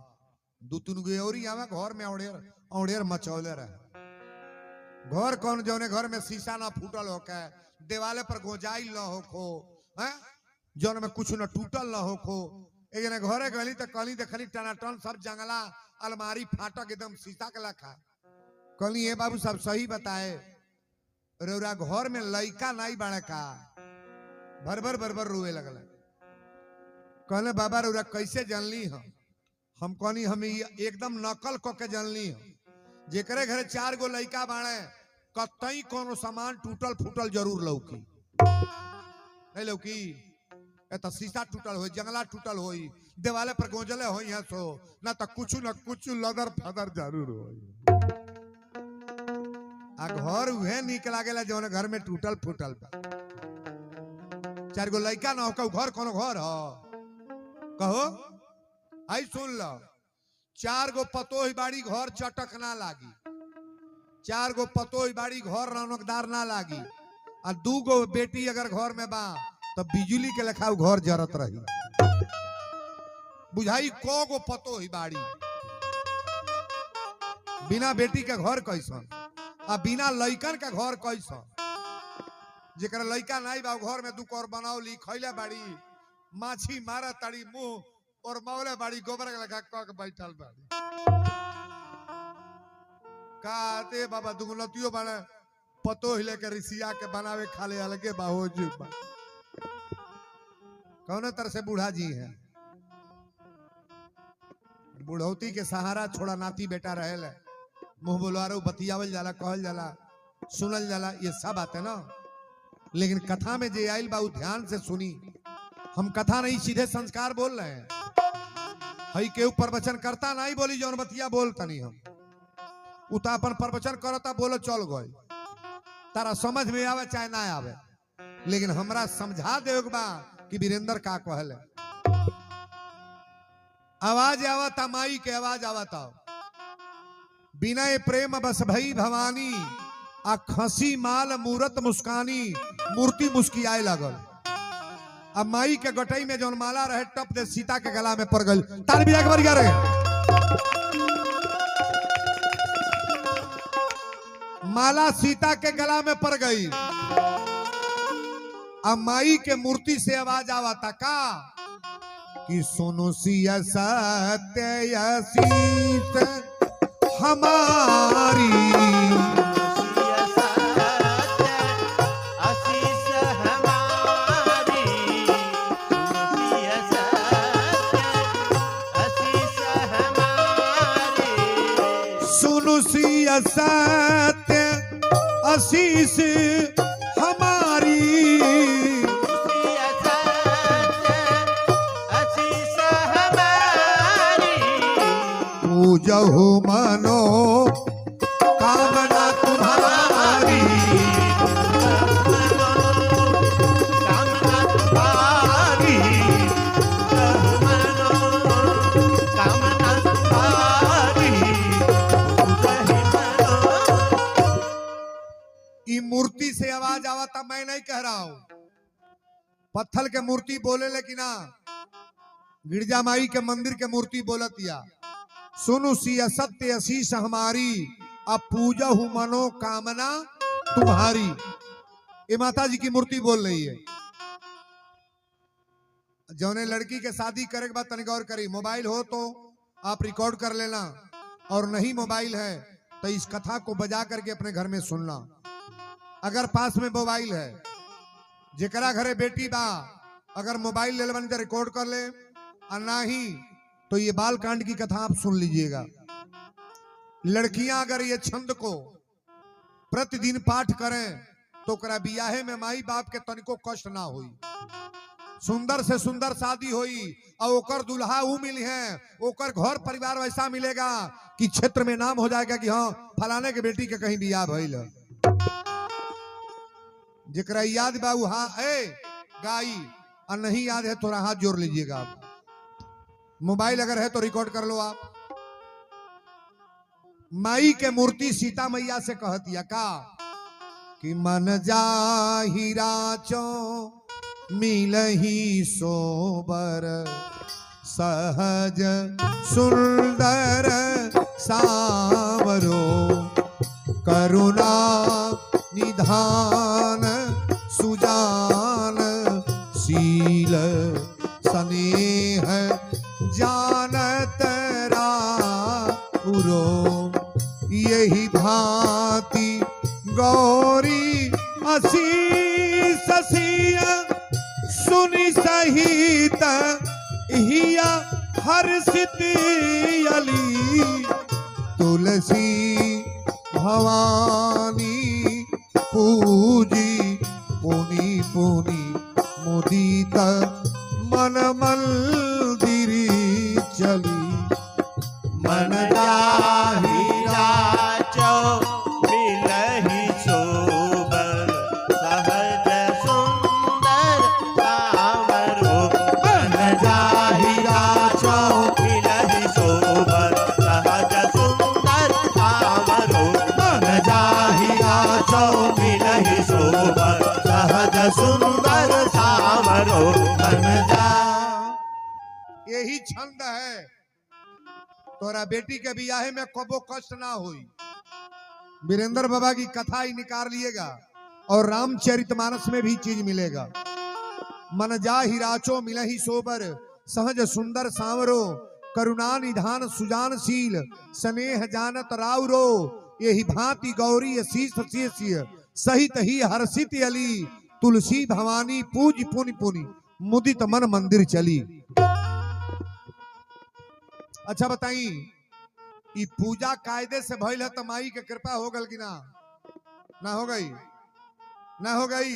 2-3 गो और आवे घर में औड़ेर मचौले रहे। घर कौन जौने घर में शीशा ना फूटल हो के, देवाले पर गोजाई न होखो, जौन में कुछ न टूटल न होखो। एक घरे गली तो कली देखली टनाटन सब जंगला अलमारी फाटक एकदम शीशा के लखा। कली ये बाबू सब सही बताए, रौरा घर में लइका नहीं बड़े का, भर भर रोए लगल। कहले बाबा रौरा कैसे जानली हम कहनी हम एकदम नकल क के जानली हम। जेकरे घरे 4 गो लइका बाड़े, कतई कोनो सामान टूटल फूटल जरूर लौकी, नहीं लौकी। तो शीशा टूटल हो, जंगला टूटल हो, देवाले पर गोजले हो, सो ना तो कुछ न कुछ लदर फदर जरूर हो। आ घर उहे निक लागेला जौन घर में टूटल फूटल बा। 4 गो लइका ना हो, घर कोनो घर हो कहो। आई सुन लो, 4 गो पतोही बाड़ी घर चटक ना लागी, 4 गो पतोही बाड़ी घर रौनकदार ना लागी। आ 2 गो बेटी अगर घर में बा तो बिजली के लेखा घर जरत रही। बुझाई को गो पतोही बाड़ी, बिना बेटी के घर कैसन, आ बिना लइकन के घर कैसन। जेकर लइका नहीं बा घर में 2 कोर बनावली खैले बाड़ी, माछी मारा ताड़ी मुंह और मौले बाड़ी, गोबर के लगा क के बैठल बाड़ी। काते बाबा दुगुलतियो बाड़े, पतो हिले के रिसिया के बनावे खाले अलगे बाहोज बा। कौन तरह से बूढ़ा जी है, बुढ़ौती के सहारा छोड़ा नाती बेटा रहेला, मुंह बोलवारो बतियावल जाला, कहल जाला, सुनल जाला, ये सब बात है ना। लेकिन कथा में जे आइल बा ध्यान से सुनी। हम कथा नहीं सीधे संस्कार बोल रहे हैं। हई के ऊपर प्रवचन करता नहीं बोली जौन बतिया बोलता नहीं, हम उता अपन प्रवचन करता बोलो चल गए, तारा समझ में आवे चाहे ना आवे, लेकिन हमरा समझा देग बा कि वीरेंद्र का कहले। आवाज आवता माई के आवाज आवता, बिना प्रेम बस भई भवानी, आ खसी माल मूरत मुस्कानी। मूर्ति मुस्कियाए लगल। अब माई के गटई में जौन माला रहे टप दे सीता के गला में पड़ गई। ताल भी एक रहे माला सीता के गला में पड़ गई। अब माई के मूर्ति से आवाज आवता का कि सुनो सिया सत्य शीस हमारी, सत्य आशीष हमारी, पूजहु मनो कामना तुम्हारी, मूर्ति से आवाज आवता। मैं नहीं कह रहा हूं, पत्थर के मूर्ति बोले लेकिन गिरजा माई के मंदिर के मूर्ति बोलतिया। सुनु सिया सत्य आशीष हमारी, अब पूजा हूं मनोकामना तुम्हारी। ये माता जी की मूर्ति बोल रही है। जौने लड़की के शादी करे के बाद तनिक गौर करी, मोबाइल हो तो आप रिकॉर्ड कर लेना, और नहीं मोबाइल है तो इस कथा को बजा करके अपने घर में सुनना। अगर पास में मोबाइल है, जेकरा घरे बेटी बा, अगर मोबाइल ले लेवन तो रिकॉर्ड कर ले, और नहीं तो ये बाल कांड की कथा आप सुन लीजिएगा। लड़कियां अगर ये छंद को प्रतिदिन पाठ करें तो ओकरा बियाहे में माई बाप के तनिको कष्ट ना होई। सुंदर से सुंदर शादी होई और ओकर दुल्हा ऊ मिली है, ओकर घर परिवार वैसा मिलेगा कि क्षेत्र में नाम हो जाएगा कि हाँ फलाने के बेटी के कहीं बियाह भइल। जेकरा याद बा ऊ हाँ ए गाई, और नहीं याद है थोड़ा हाथ जोड़ लीजिएगा आप। मोबाइल अगर है तो रिकॉर्ड कर लो आप। माई के मूर्ति सीता मैया से कहतिया का कि मन जाहिरा चो मिलही सोबर, सहज सुंदर सावरो, करुणा निधान सुजान शील, स्नेह जानत राउरो, यही भांति गौरी असीस सिया, सुनि सहित हिया हर्षित अली, तुलसी भवानी पूजी पुनि पुनि मुदित मन मंदिरी चली। मन जाहिरा चो मिलहि सोबर, सहज सुंदर सावरो, मन जाहिरा चो मिलहि सोबर, सहज सुंदर सावरो, मन जाहिरा चो मिलहि सोबर, सहज सुंदर सावरो, मन जा। यही छंद है तोरा बेटी के बियाहे में कबो कष्ट ना हुई। वीरेंद्र बाबा की कथा ही निकाल लिएगा और रामचरितमानस में भी चीज मिलेगा। मन जाहि राचो मिलहि सोबर, सहज सुंदर सांवरो, करुणा निधान सुजानशील, स्नेह जानत राउरो, यही भांति गौरी शीश शेष सहित ही हर्षित अली, तुलसी भवानी पूज पुनि पुनि मुदित मन मंदिर चली। अच्छा बताई, ये पूजा कायदे से भइल है तो माई के कृपा हो गल कि ना? ना हो गई? ना हो गई?